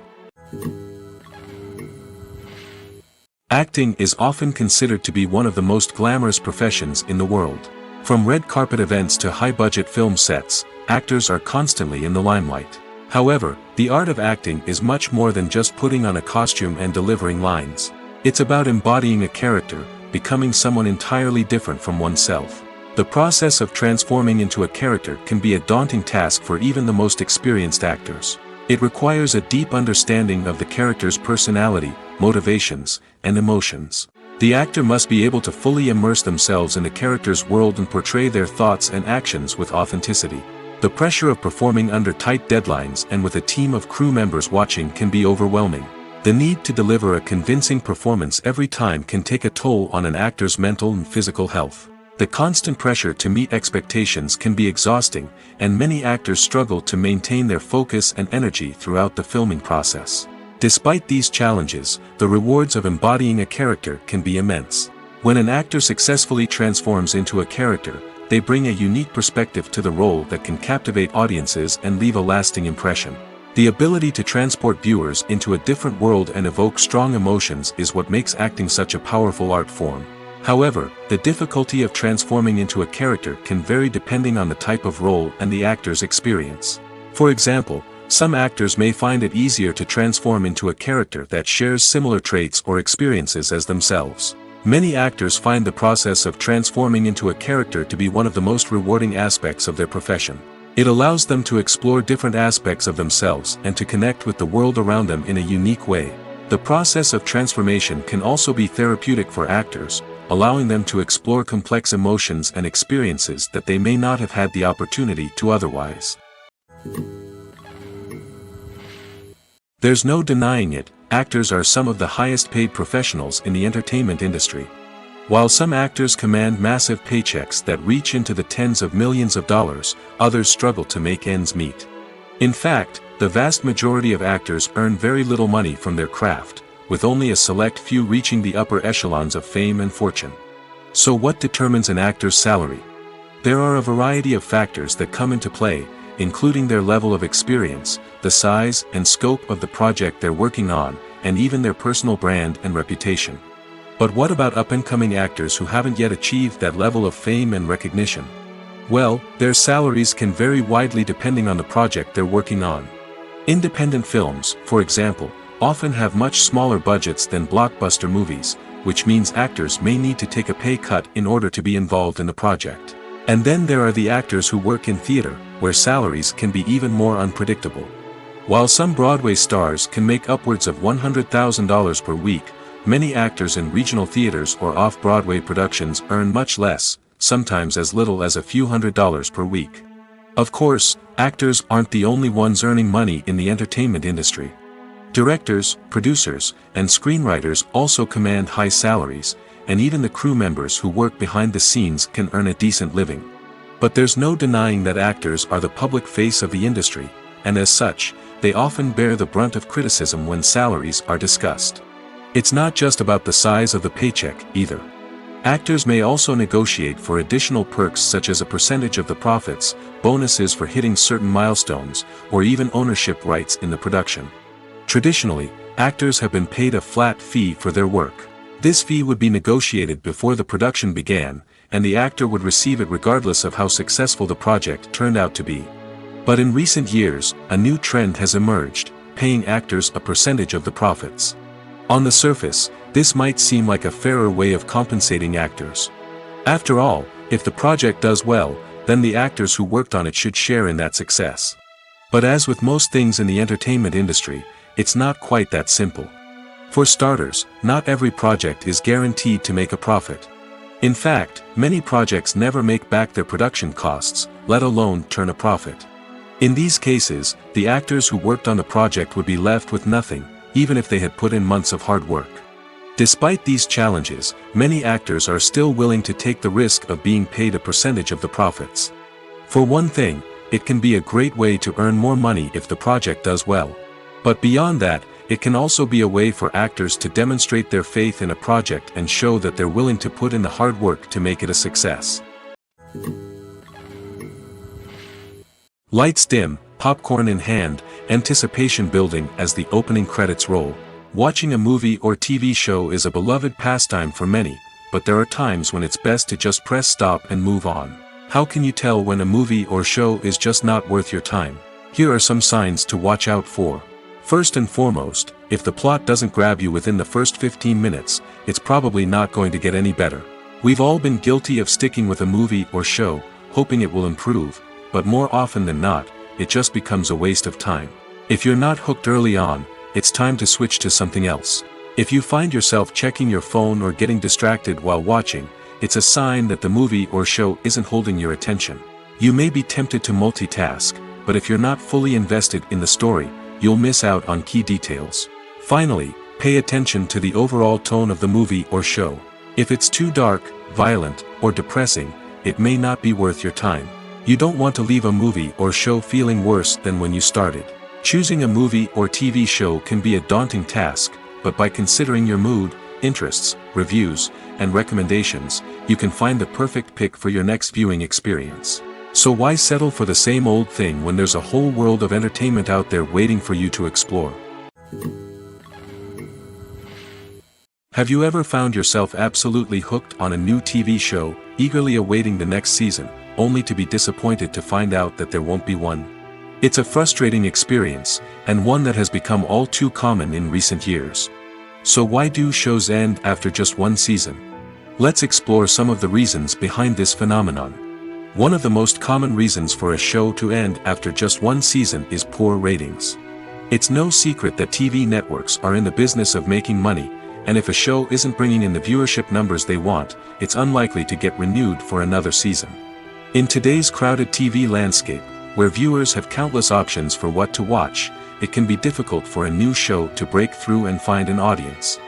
Acting is often considered to be one of the most glamorous professions in the world. From red carpet events to high-budget film sets, actors are constantly in the limelight. However, the art of acting is much more than just putting on a costume and delivering lines. It's about embodying a character, becoming someone entirely different from oneself. The process of transforming into a character can be a daunting task for even the most experienced actors. It requires a deep understanding of the character's personality, motivations, and emotions. The actor must be able to fully immerse themselves in the character's world and portray their thoughts and actions with authenticity. The pressure of performing under tight deadlines and with a team of crew members watching can be overwhelming. The need to deliver a convincing performance every time can take a toll on an actor's mental and physical health. The constant pressure to meet expectations can be exhausting, and many actors struggle to maintain their focus and energy throughout the filming process. Despite these challenges, the rewards of embodying a character can be immense. When an actor successfully transforms into a character, they bring a unique perspective to the role that can captivate audiences and leave a lasting impression. The ability to transport viewers into a different world and evoke strong emotions is what makes acting such a powerful art form. However, the difficulty of transforming into a character can vary depending on the type of role and the actor's experience. For example, some actors may find it easier to transform into a character that shares similar traits or experiences as themselves. Many actors find the process of transforming into a character to be one of the most rewarding aspects of their profession. It allows them to explore different aspects of themselves and to connect with the world around them in a unique way. The process of transformation can also be therapeutic for actors, allowing them to explore complex emotions and experiences that they may not have had the opportunity to otherwise. There's no denying it, actors are some of the highest paid professionals in the entertainment industry. While some actors command massive paychecks that reach into the tens of millions of dollars, others struggle to make ends meet. In fact, the vast majority of actors earn very little money from their craft, with only a select few reaching the upper echelons of fame and fortune. So what determines an actor's salary? There are a variety of factors that come into play, including their level of experience, the size and scope of the project they're working on, and even their personal brand and reputation. But what about up-and-coming actors who haven't yet achieved that level of fame and recognition? Well, their salaries can vary widely depending on the project they're working on. Independent films, for example, often have much smaller budgets than blockbuster movies, which means actors may need to take a pay cut in order to be involved in the project. And then there are the actors who work in theater, where salaries can be even more unpredictable. While some Broadway stars can make upwards of $100,000 per week, many actors in regional theaters or off-Broadway productions earn much less, sometimes as little as a few $100s per week. Of course, actors aren't the only ones earning money in the entertainment industry. Directors, producers, and screenwriters also command high salaries, and even the crew members who work behind the scenes can earn a decent living. But there's no denying that actors are the public face of the industry, and as such, they often bear the brunt of criticism when salaries are discussed. It's not just about the size of the paycheck, either. Actors may also negotiate for additional perks such as a percentage of the profits, bonuses for hitting certain milestones, or even ownership rights in the production. Traditionally, actors have been paid a flat fee for their work. This fee would be negotiated before the production began, and the actor would receive it regardless of how successful the project turned out to be. But in recent years, a new trend has emerged, paying actors a percentage of the profits. On the surface, this might seem like a fairer way of compensating actors. After all, if the project does well, then the actors who worked on it should share in that success. But as with most things in the entertainment industry, it's not quite that simple. For starters, not every project is guaranteed to make a profit. In fact, many projects never make back their production costs, let alone turn a profit. In these cases, the actors who worked on the project would be left with nothing, even if they had put in months of hard work. Despite these challenges, many actors are still willing to take the risk of being paid a percentage of the profits. For one thing, it can be a great way to earn more money if the project does well. But beyond that, it can also be a way for actors to demonstrate their faith in a project and show that they're willing to put in the hard work to make it a success. Lights dim, popcorn in hand, anticipation building as the opening credits roll. Watching a movie or TV show is a beloved pastime for many, but there are times when it's best to just press stop and move on. How can you tell when a movie or show is just not worth your time? Here are some signs to watch out for. First and foremost, if the plot doesn't grab you within the first 15 minutes, it's probably not going to get any better. We've all been guilty of sticking with a movie or show, hoping it will improve, but more often than not, it just becomes a waste of time. If you're not hooked early on, it's time to switch to something else. If you find yourself checking your phone or getting distracted while watching, it's a sign that the movie or show isn't holding your attention. You may be tempted to multitask, but if you're not fully invested in the story, you'll miss out on key details. Finally, pay attention to the overall tone of the movie or show. If it's too dark, violent, or depressing, it may not be worth your time. You don't want to leave a movie or show feeling worse than when you started. Choosing a movie or TV show can be a daunting task, but by considering your mood, interests, reviews, and recommendations, you can find the perfect pick for your next viewing experience. So why settle for the same old thing when there's a whole world of entertainment out there waiting for you to explore? Have you ever found yourself absolutely hooked on a new TV show, eagerly awaiting the next season, only to be disappointed to find out that there won't be one? It's a frustrating experience, and one that has become all too common in recent years. So why do shows end after just one season? Let's explore some of the reasons behind this phenomenon. One of the most common reasons for a show to end after just one season is poor ratings. It's no secret that TV networks are in the business of making money, and if a show isn't bringing in the viewership numbers they want, it's unlikely to get renewed for another season. In today's crowded TV landscape, where viewers have countless options for what to watch, it can be difficult for a new show to break through and find an audience.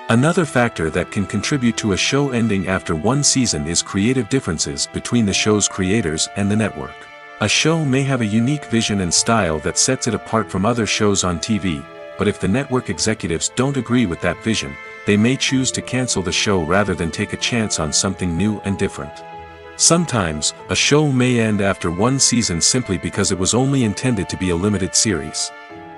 Another factor that can contribute to a show ending after one season is creative differences between the show's creators and the network. A show may have a unique vision and style that sets it apart from other shows on TV, but if the network executives don't agree with that vision, they may choose to cancel the show rather than take a chance on something new and different. Sometimes, a show may end after one season simply because it was only intended to be a limited series.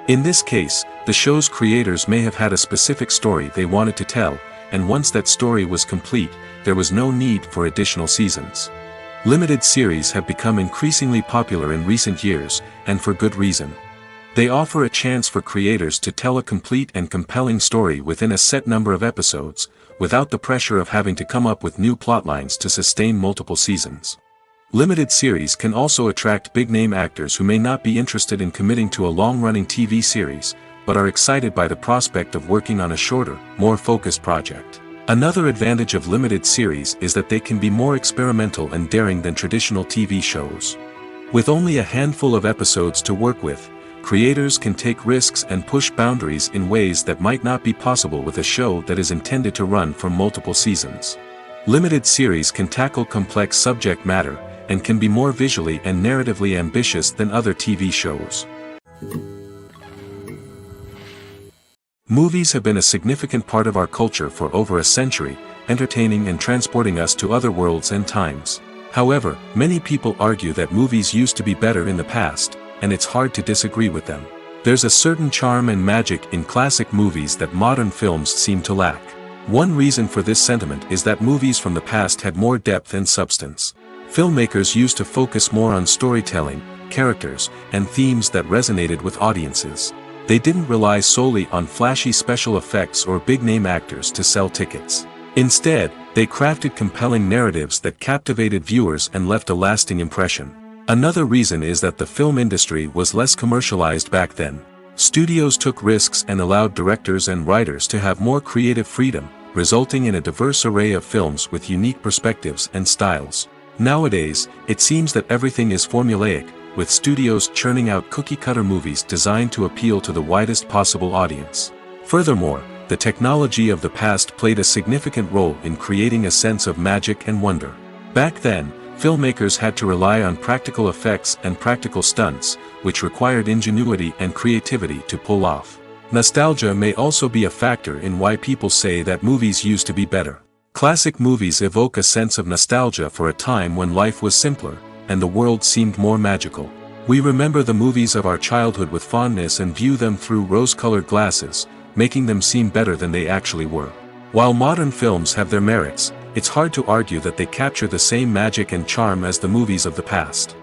In this case, the show's creators may have had a specific story they wanted to tell, and once that story was complete, there was no need for additional seasons. Limited series have become increasingly popular in recent years, and for good reason. They offer a chance for creators to tell a complete and compelling story within a set number of episodes, without the pressure of having to come up with new plotlines to sustain multiple seasons. Limited series can also attract big-name actors who may not be interested in committing to a long-running TV series, but are excited by the prospect of working on a shorter, more focused project. Another advantage of limited series is that they can be more experimental and daring than traditional TV shows. With only a handful of episodes to work with, creators can take risks and push boundaries in ways that might not be possible with a show that is intended to run for multiple seasons. Limited series can tackle complex subject matter, and can be more visually and narratively ambitious than other TV shows. Movies have been a significant part of our culture for over a century, entertaining and transporting us to other worlds and times. However, many people argue that movies used to be better in the past, and it's hard to disagree with them. There's a certain charm and magic in classic movies that modern films seem to lack. One reason for this sentiment is that movies from the past had more depth and substance. Filmmakers used to focus more on storytelling, characters, and themes that resonated with audiences. They didn't rely solely on flashy special effects or big-name actors to sell tickets. Instead, they crafted compelling narratives that captivated viewers and left a lasting impression. Another reason is that the film industry was less commercialized back then. Studios took risks and allowed directors and writers to have more creative freedom, resulting in a diverse array of films with unique perspectives and styles. Nowadays, it seems that everything is formulaic, with studios churning out cookie-cutter movies designed to appeal to the widest possible audience. Furthermore, the technology of the past played a significant role in creating a sense of magic and wonder. Back then, filmmakers had to rely on practical effects and practical stunts, which required ingenuity and creativity to pull off. Nostalgia may also be a factor in why people say that movies used to be better. Classic movies evoke a sense of nostalgia for a time when life was simpler, and the world seemed more magical. We remember the movies of our childhood with fondness and view them through rose-colored glasses, making them seem better than they actually were. While modern films have their merits, it's hard to argue that they capture the same magic and charm as the movies of the past.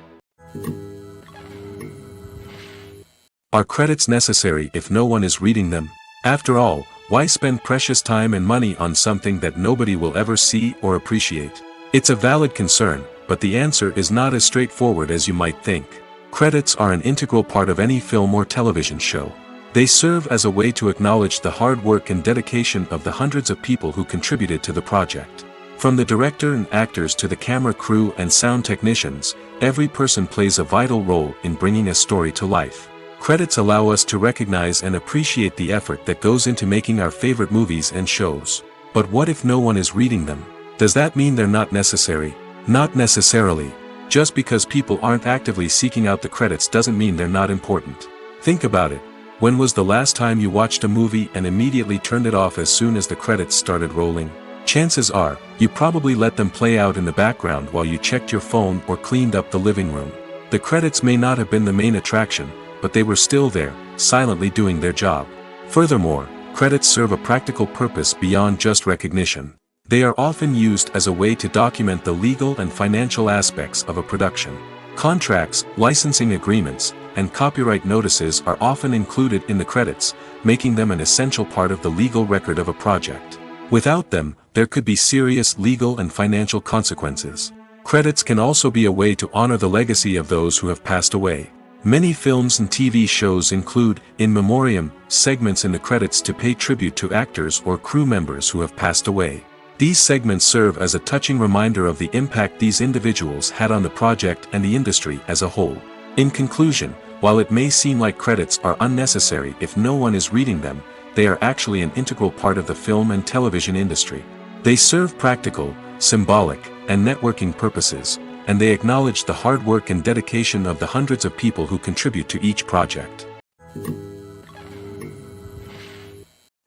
Are credits necessary if no one is reading them? After all, why spend precious time and money on something that nobody will ever see or appreciate? It's a valid concern, but the answer is not as straightforward as you might think. Credits are an integral part of any film or television show. They serve as a way to acknowledge the hard work and dedication of the hundreds of people who contributed to the project. From the director and actors to the camera crew and sound technicians, every person plays a vital role in bringing a story to life. Credits allow us to recognize and appreciate the effort that goes into making our favorite movies and shows. But what if no one is reading them? Does that mean they're not necessary? Not necessarily. Just because people aren't actively seeking out the credits doesn't mean they're not important. Think about it. When was the last time you watched a movie and immediately turned it off as soon as the credits started rolling? Chances are, you probably let them play out in the background while you checked your phone or cleaned up the living room. The credits may not have been the main attraction, but they were still there, silently doing their job. Furthermore, credits serve a practical purpose beyond just recognition. They are often used as a way to document the legal and financial aspects of a production. Contracts, licensing agreements, and copyright notices are often included in the credits, making them an essential part of the legal record of a project. Without them, there could be serious legal and financial consequences. Credits can also be a way to honor the legacy of those who have passed away. Many films and TV shows include, in memoriam, segments in the credits to pay tribute to actors or crew members who have passed away. These segments serve as a touching reminder of the impact these individuals had on the project and the industry as a whole. In conclusion, while it may seem like credits are unnecessary if no one is reading them, they are actually an integral part of the film and television industry. They serve practical, symbolic, and networking purposes, and they acknowledge the hard work and dedication of the hundreds of people who contribute to each project.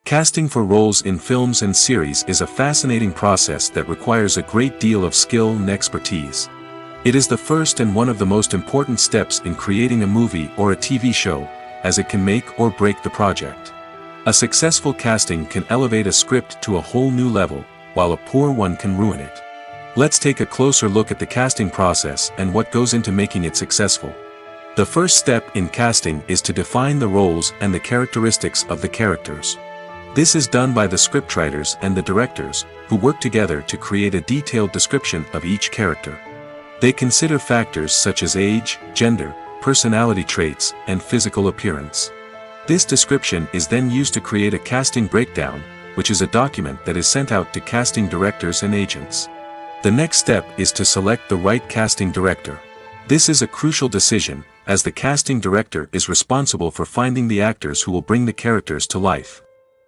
Casting for roles in films and series is a fascinating process that requires a great deal of skill and expertise. It is the first and one of the most important steps in creating a movie or a TV show, as it can make or break the project. A successful casting can elevate a script to a whole new level, while a poor one can ruin it. Let's take a closer look at the casting process and what goes into making it successful. The first step in casting is to define the roles and the characteristics of the characters. This is done by the scriptwriters and the directors, who work together to create a detailed description of each character. They consider factors such as age, gender, personality traits, and physical appearance. This description is then used to create a casting breakdown, which is a document that is sent out to casting directors and agents. The next step is to select the right casting director. This is a crucial decision, as the casting director is responsible for finding the actors who will bring the characters to life.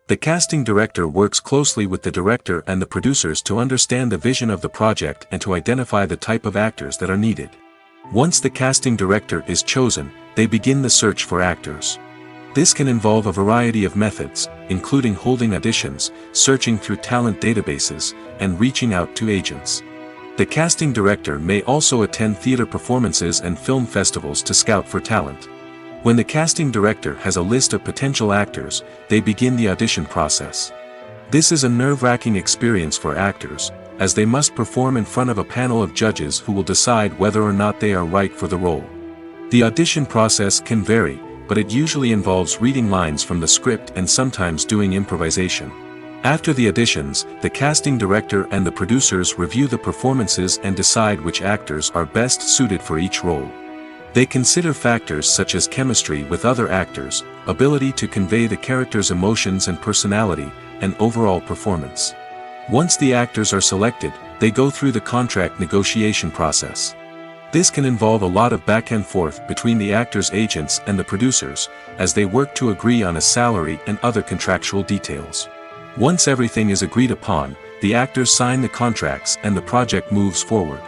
The casting director works closely with the director and the producers to understand the vision of the project and to identify the type of actors that are needed. Once the casting director is chosen, they begin the search for actors. This can involve a variety of methods, including holding auditions, searching through talent databases, and reaching out to agents. The casting director may also attend theater performances and film festivals to scout for talent. When the casting director has a list of potential actors, they begin the audition process. This is a nerve-wracking experience for actors, as they must perform in front of a panel of judges who will decide whether or not they are right for the role. The audition process can vary, but it usually involves reading lines from the script and sometimes doing improvisation. After the auditions, the casting director and the producers review the performances and decide which actors are best suited for each role. They consider factors such as chemistry with other actors, ability to convey the character's emotions and personality, and overall performance. Once the actors are selected, they go through the contract negotiation process. This can involve a lot of back and forth between the actors' agents and the producers, as they work to agree on a salary and other contractual details. Once everything is agreed upon, the actors sign the contracts and the project moves forward.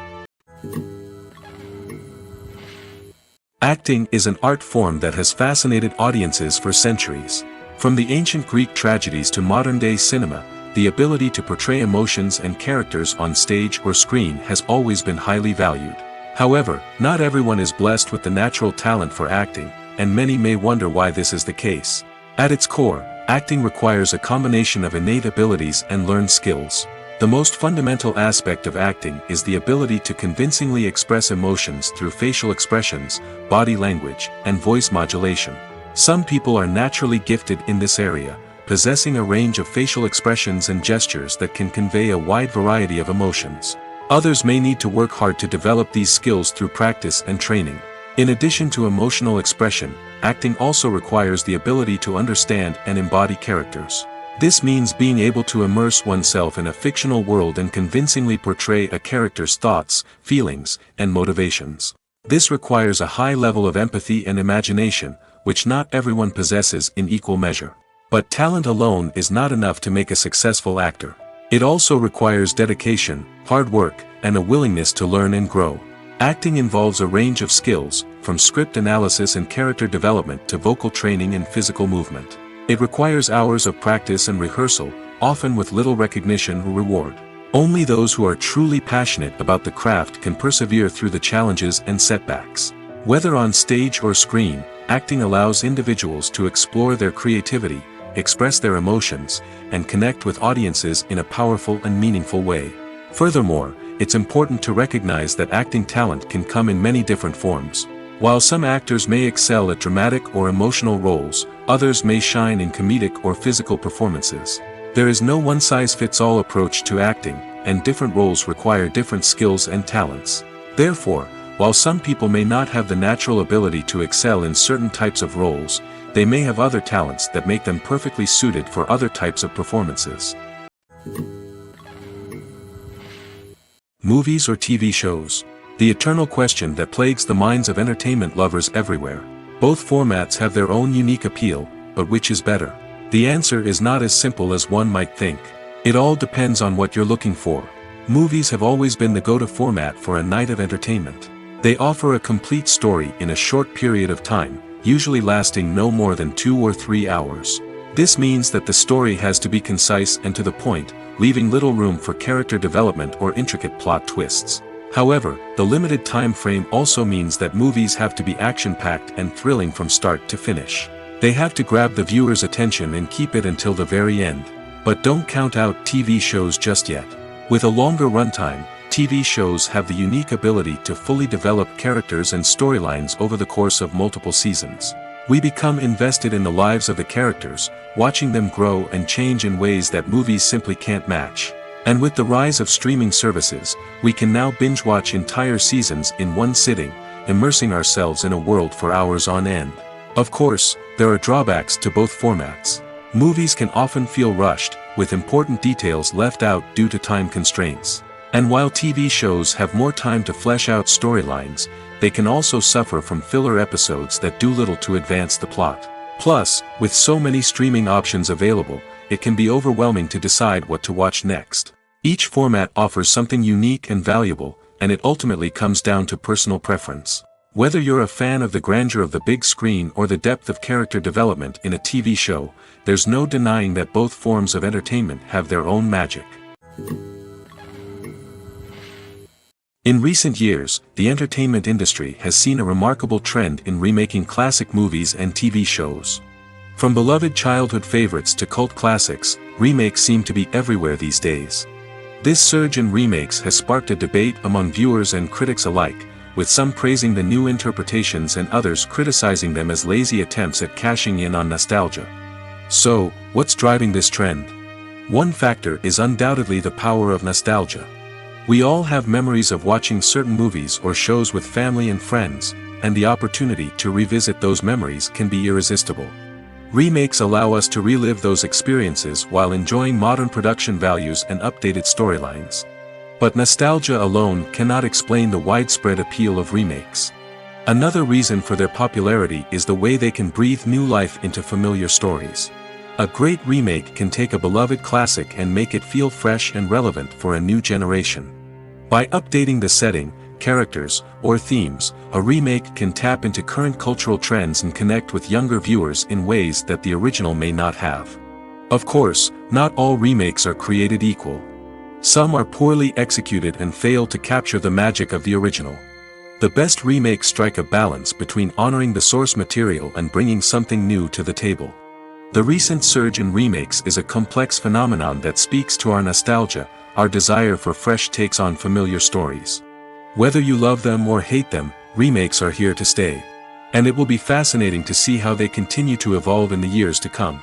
Acting is an art form that has fascinated audiences for centuries. From the ancient Greek tragedies to modern-day cinema, the ability to portray emotions and characters on stage or screen has always been highly valued. However, not everyone is blessed with the natural talent for acting, and many may wonder why this is the case. At its core, acting requires a combination of innate abilities and learned skills. The most fundamental aspect of acting is the ability to convincingly express emotions through facial expressions, body language, and voice modulation. Some people are naturally gifted in this area, possessing a range of facial expressions and gestures that can convey a wide variety of emotions. Others may need to work hard to develop these skills through practice and training. In addition to emotional expression, acting also requires the ability to understand and embody characters. This means being able to immerse oneself in a fictional world and convincingly portray a character's thoughts, feelings, and motivations. This requires a high level of empathy and imagination, which not everyone possesses in equal measure. But talent alone is not enough to make a successful actor. It also requires dedication, hard work, and a willingness to learn and grow. Acting involves a range of skills, from script analysis and character development to vocal training and physical movement. It requires hours of practice and rehearsal, often with little recognition or reward. Only those who are truly passionate about the craft can persevere through the challenges and setbacks. Whether on stage or screen, acting allows individuals to explore their creativity, express their emotions, and connect with audiences in a powerful and meaningful way. Furthermore, it's important to recognize that acting talent can come in many different forms. While some actors may excel at dramatic or emotional roles, others may shine in comedic or physical performances. There is no one-size-fits-all approach to acting, and different roles require different skills and talents. Therefore, while some people may not have the natural ability to excel in certain types of roles, they may have other talents that make them perfectly suited for other types of performances. Movies or TV shows? The eternal question that plagues the minds of entertainment lovers everywhere. Both formats have their own unique appeal, but which is better? The answer is not as simple as one might think. It all depends on what you're looking for. Movies have always been the go-to format for a night of entertainment. They offer a complete story in a short period of time, usually lasting no more than 2 or 3 hours. This means that the story has to be concise and to the point, leaving little room for character development or intricate plot twists. However, the limited time frame also means that movies have to be action-packed and thrilling from start to finish. They have to grab the viewer's attention and keep it until the very end. But don't count out TV shows just yet. With a longer runtime, TV shows have the unique ability to fully develop characters and storylines over the course of multiple seasons. We become invested in the lives of the characters, watching them grow and change in ways that movies simply can't match. And with the rise of streaming services, we can now binge-watch entire seasons in one sitting, immersing ourselves in a world for hours on end. Of course, there are drawbacks to both formats. Movies can often feel rushed, with important details left out due to time constraints. And while TV shows have more time to flesh out storylines, they can also suffer from filler episodes that do little to advance the plot. Plus, with so many streaming options available, it can be overwhelming to decide what to watch next. Each format offers something unique and valuable, and it ultimately comes down to personal preference. Whether you're a fan of the grandeur of the big screen or the depth of character development in a TV show, there's no denying that both forms of entertainment have their own magic. In recent years, the entertainment industry has seen a remarkable trend in remaking classic movies and TV shows. From beloved childhood favorites to cult classics, remakes seem to be everywhere these days. This surge in remakes has sparked a debate among viewers and critics alike, with some praising the new interpretations and others criticizing them as lazy attempts at cashing in on nostalgia. So, what's driving this trend? One factor is undoubtedly the power of nostalgia. We all have memories of watching certain movies or shows with family and friends, and the opportunity to revisit those memories can be irresistible. Remakes allow us to relive those experiences while enjoying modern production values and updated storylines. But nostalgia alone cannot explain the widespread appeal of remakes. Another reason for their popularity is the way they can breathe new life into familiar stories. A great remake can take a beloved classic and make it feel fresh and relevant for a new generation. By updating the setting, characters, or themes, a remake can tap into current cultural trends and connect with younger viewers in ways that the original may not have. Of course, not all remakes are created equal. Some are poorly executed and fail to capture the magic of the original. The best remakes strike a balance between honoring the source material and bringing something new to the table. The recent surge in remakes is a complex phenomenon that speaks to our nostalgia, our desire for fresh takes on familiar stories. Whether you love them or hate them, remakes are here to stay. And it will be fascinating to see how they continue to evolve in the years to come.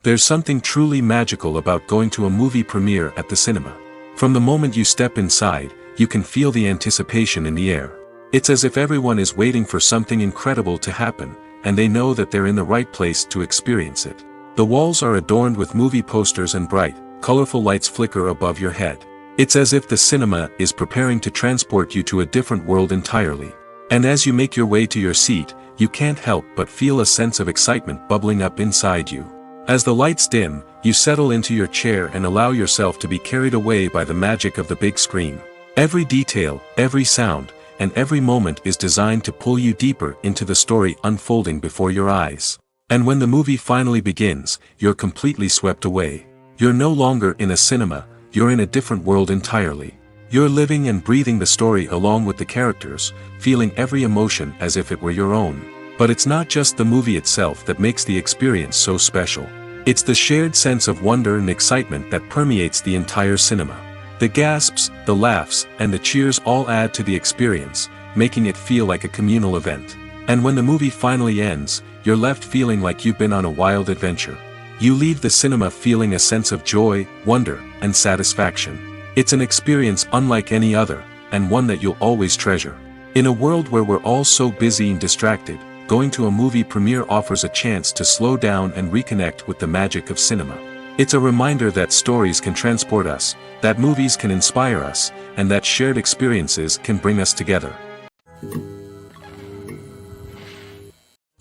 There's something truly magical about going to a movie premiere at the cinema. From the moment you step inside, you can feel the anticipation in the air. It's as if everyone is waiting for something incredible to happen, and they know that they're in the right place to experience it. The walls are adorned with movie posters and bright, colorful lights flicker above your head. It's as if the cinema is preparing to transport you to a different world entirely. And as you make your way to your seat, you can't help but feel a sense of excitement bubbling up inside you. As the lights dim, you settle into your chair and allow yourself to be carried away by the magic of the big screen. Every detail, every sound, and every moment is designed to pull you deeper into the story unfolding before your eyes. And when the movie finally begins, you're completely swept away. You're no longer in a cinema, you're in a different world entirely. You're living and breathing the story along with the characters, feeling every emotion as if it were your own. But it's not just the movie itself that makes the experience so special. It's the shared sense of wonder and excitement that permeates the entire cinema. The gasps, the laughs, and the cheers all add to the experience, making it feel like a communal event. And when the movie finally ends, you're left feeling like you've been on a wild adventure. You leave the cinema feeling a sense of joy, wonder, and satisfaction. It's an experience unlike any other, and one that you'll always treasure. In a world where we're all so busy and distracted, going to a movie premiere offers a chance to slow down and reconnect with the magic of cinema. It's a reminder that stories can transport us, that movies can inspire us, and that shared experiences can bring us together.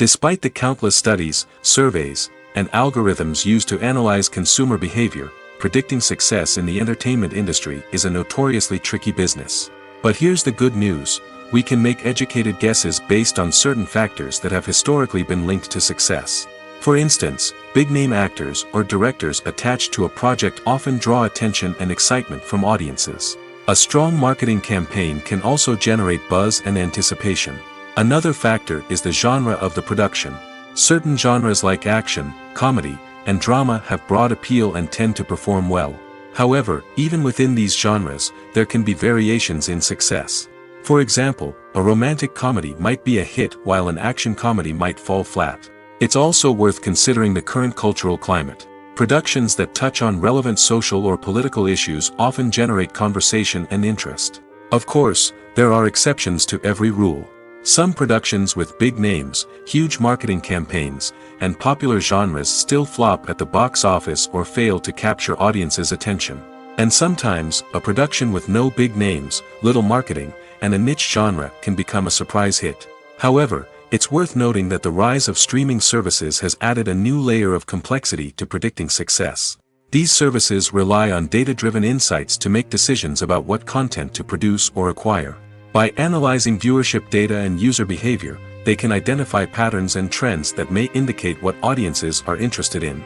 Despite the countless studies, surveys, and algorithms used to analyze consumer behavior, predicting success in the entertainment industry is a notoriously tricky business. But here's the good news: we can make educated guesses based on certain factors that have historically been linked to success. For instance, big-name actors or directors attached to a project often draw attention and excitement from audiences. A strong marketing campaign can also generate buzz and anticipation. Another factor is the genre of the production. Certain genres like action, comedy, and drama have broad appeal and tend to perform well. However, even within these genres, there can be variations in success. For example, a romantic comedy might be a hit while an action comedy might fall flat. It's also worth considering the current cultural climate. Productions that touch on relevant social or political issues often generate conversation and interest. Of course, there are exceptions to every rule. Some productions with big names, huge marketing campaigns, and popular genres still flop at the box office or fail to capture audiences' attention. And sometimes, a production with no big names, little marketing, and a niche genre can become a surprise hit. However, it's worth noting that the rise of streaming services has added a new layer of complexity to predicting success. These services rely on data-driven insights to make decisions about what content to produce or acquire. By analyzing viewership data and user behavior, they can identify patterns and trends that may indicate what audiences are interested in.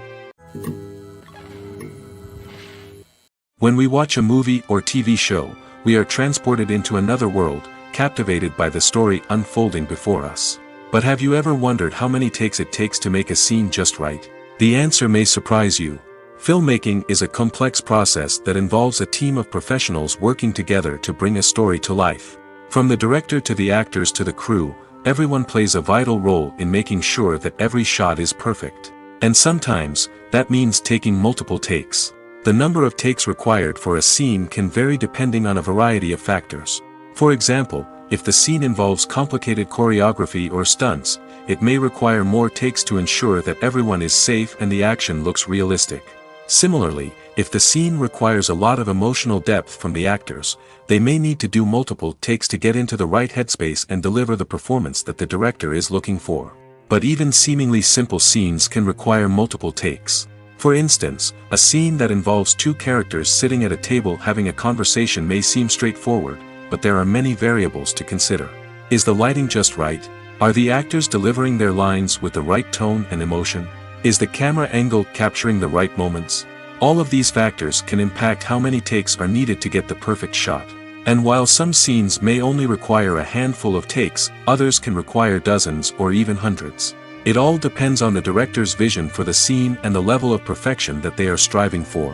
When we watch a movie or TV show, we are transported into another world, captivated by the story unfolding before us. But have you ever wondered how many takes it takes to make a scene just right? The answer may surprise you. Filmmaking is a complex process that involves a team of professionals working together to bring a story to life. From the director to the actors to the crew, everyone plays a vital role in making sure that every shot is perfect. And sometimes, that means taking multiple takes. The number of takes required for a scene can vary depending on a variety of factors. For example, if the scene involves complicated choreography or stunts, it may require more takes to ensure that everyone is safe and the action looks realistic. Similarly, if the scene requires a lot of emotional depth from the actors, they may need to do multiple takes to get into the right headspace and deliver the performance that the director is looking for. But even seemingly simple scenes can require multiple takes. For instance, a scene that involves two characters sitting at a table having a conversation may seem straightforward, but there are many variables to consider. Is the lighting just right? Are the actors delivering their lines with the right tone and emotion? Is the camera angle capturing the right moments? All of these factors can impact how many takes are needed to get the perfect shot. And while some scenes may only require a handful of takes, others can require dozens or even hundreds. It all depends on the director's vision for the scene and the level of perfection that they are striving for.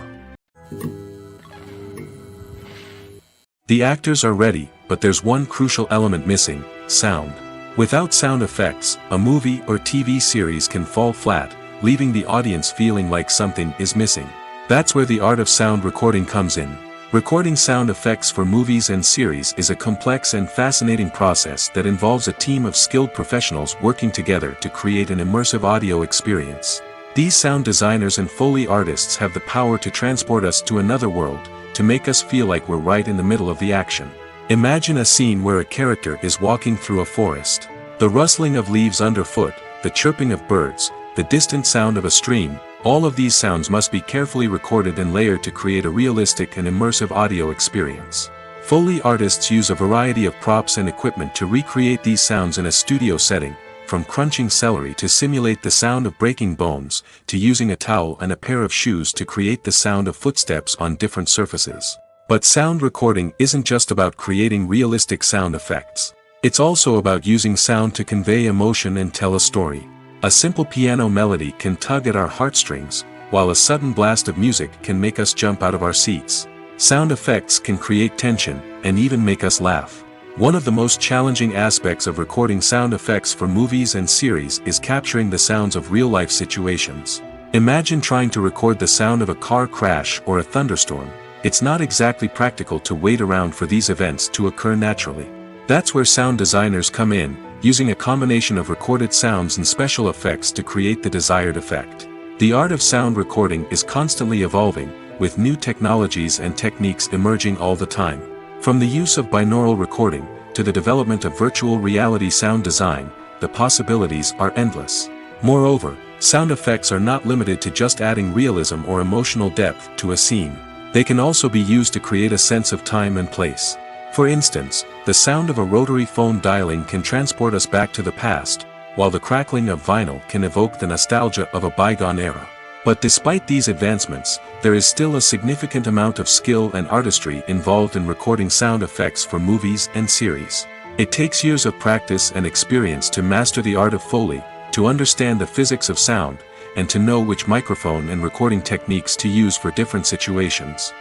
The actors are ready, but there's one crucial element missing: sound. Without sound effects, a movie or TV series can fall flat, leaving the audience feeling like something is missing. That's where the art of sound recording comes in. Recording sound effects for movies and series is a complex and fascinating process that involves a team of skilled professionals working together to create an immersive audio experience. These sound designers and Foley artists have the power to transport us to another world, to make us feel like we're right in the middle of the action. Imagine a scene where a character is walking through a forest. The rustling of leaves underfoot, the chirping of birds, the distant sound of a stream, all of these sounds must be carefully recorded and layered to create a realistic and immersive audio experience. Foley artists use a variety of props and equipment to recreate these sounds in a studio setting, from crunching celery to simulate the sound of breaking bones, to using a towel and a pair of shoes to create the sound of footsteps on different surfaces. But sound recording isn't just about creating realistic sound effects. It's also about using sound to convey emotion and tell a story. A simple piano melody can tug at our heartstrings, while a sudden blast of music can make us jump out of our seats. Sound effects can create tension, and even make us laugh. One of the most challenging aspects of recording sound effects for movies and series is capturing the sounds of real-life situations. Imagine trying to record the sound of a car crash or a thunderstorm. It's not exactly practical to wait around for these events to occur naturally. That's where sound designers come in, using a combination of recorded sounds and special effects to create the desired effect. The art of sound recording is constantly evolving, with new technologies and techniques emerging all the time. From the use of binaural recording, to the development of virtual reality sound design, the possibilities are endless. Moreover, sound effects are not limited to just adding realism or emotional depth to a scene. They can also be used to create a sense of time and place. For instance, the sound of a rotary phone dialing can transport us back to the past, while the crackling of vinyl can evoke the nostalgia of a bygone era. But despite these advancements, there is still a significant amount of skill and artistry involved in recording sound effects for movies and series. It takes years of practice and experience to master the art of Foley, to understand the physics of sound, and to know which microphone and recording techniques to use for different situations.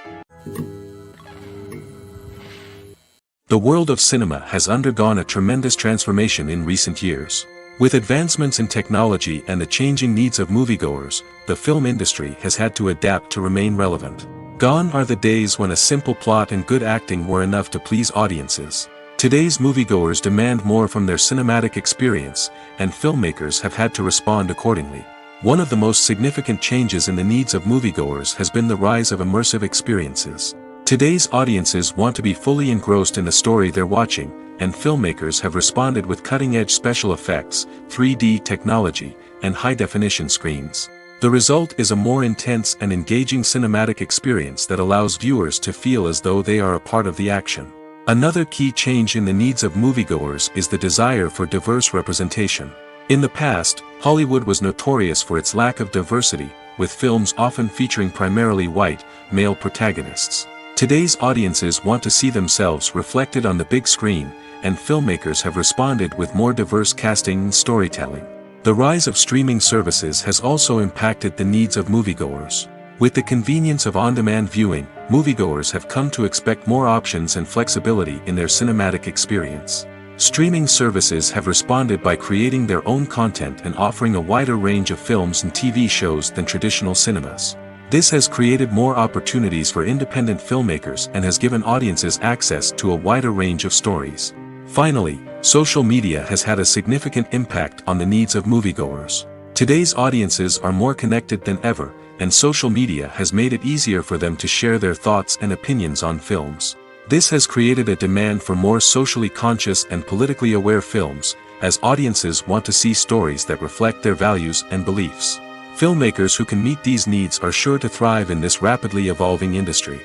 The world of cinema has undergone a tremendous transformation in recent years. With advancements in technology and the changing needs of moviegoers, the film industry has had to adapt to remain relevant. Gone are the days when a simple plot and good acting were enough to please audiences. Today's moviegoers demand more from their cinematic experience, and filmmakers have had to respond accordingly. One of the most significant changes in the needs of moviegoers has been the rise of immersive experiences. Today's audiences want to be fully engrossed in the story they're watching, and filmmakers have responded with cutting-edge special effects, 3D technology, and high-definition screens. The result is a more intense and engaging cinematic experience that allows viewers to feel as though they are a part of the action. Another key change in the needs of moviegoers is the desire for diverse representation. In the past, Hollywood was notorious for its lack of diversity, with films often featuring primarily white, male protagonists. Today's audiences want to see themselves reflected on the big screen, and filmmakers have responded with more diverse casting and storytelling. The rise of streaming services has also impacted the needs of moviegoers. With the convenience of on-demand viewing, moviegoers have come to expect more options and flexibility in their cinematic experience. Streaming services have responded by creating their own content and offering a wider range of films and TV shows than traditional cinemas. This has created more opportunities for independent filmmakers and has given audiences access to a wider range of stories. Finally, social media has had a significant impact on the needs of moviegoers. Today's audiences are more connected than ever, and social media has made it easier for them to share their thoughts and opinions on films. This has created a demand for more socially conscious and politically aware films, as audiences want to see stories that reflect their values and beliefs. Filmmakers who can meet these needs are sure to thrive in this rapidly evolving industry.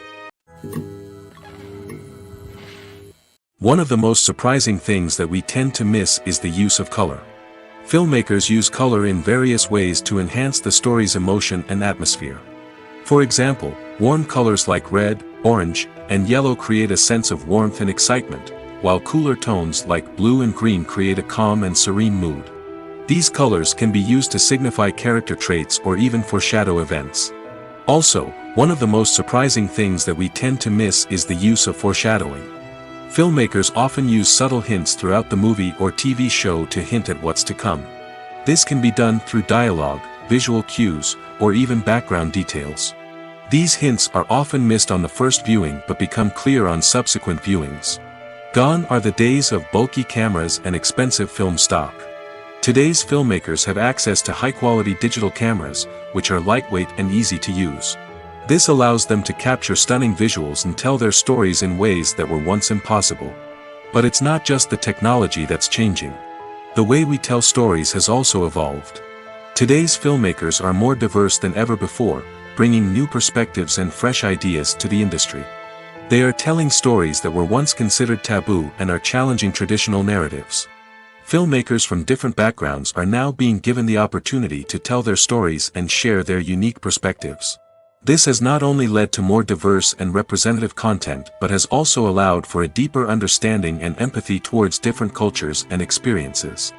One of the most surprising things that we tend to miss is the use of color. Filmmakers use color in various ways to enhance the story's emotion and atmosphere. For example, warm colors like red, orange, and yellow create a sense of warmth and excitement, while cooler tones like blue and green create a calm and serene mood. These colors can be used to signify character traits or even foreshadow events. Also, one of the most surprising things that we tend to miss is the use of foreshadowing. Filmmakers often use subtle hints throughout the movie or TV show to hint at what's to come. This can be done through dialogue, visual cues, or even background details. These hints are often missed on the first viewing but become clear on subsequent viewings. Gone are the days of bulky cameras and expensive film stock. Today's filmmakers have access to high-quality digital cameras, which are lightweight and easy to use. This allows them to capture stunning visuals and tell their stories in ways that were once impossible. But it's not just the technology that's changing. The way we tell stories has also evolved. Today's filmmakers are more diverse than ever before, bringing new perspectives and fresh ideas to the industry. They are telling stories that were once considered taboo and are challenging traditional narratives. Filmmakers from different backgrounds are now being given the opportunity to tell their stories and share their unique perspectives. This has not only led to more diverse and representative content but has also allowed for a deeper understanding and empathy towards different cultures and experiences.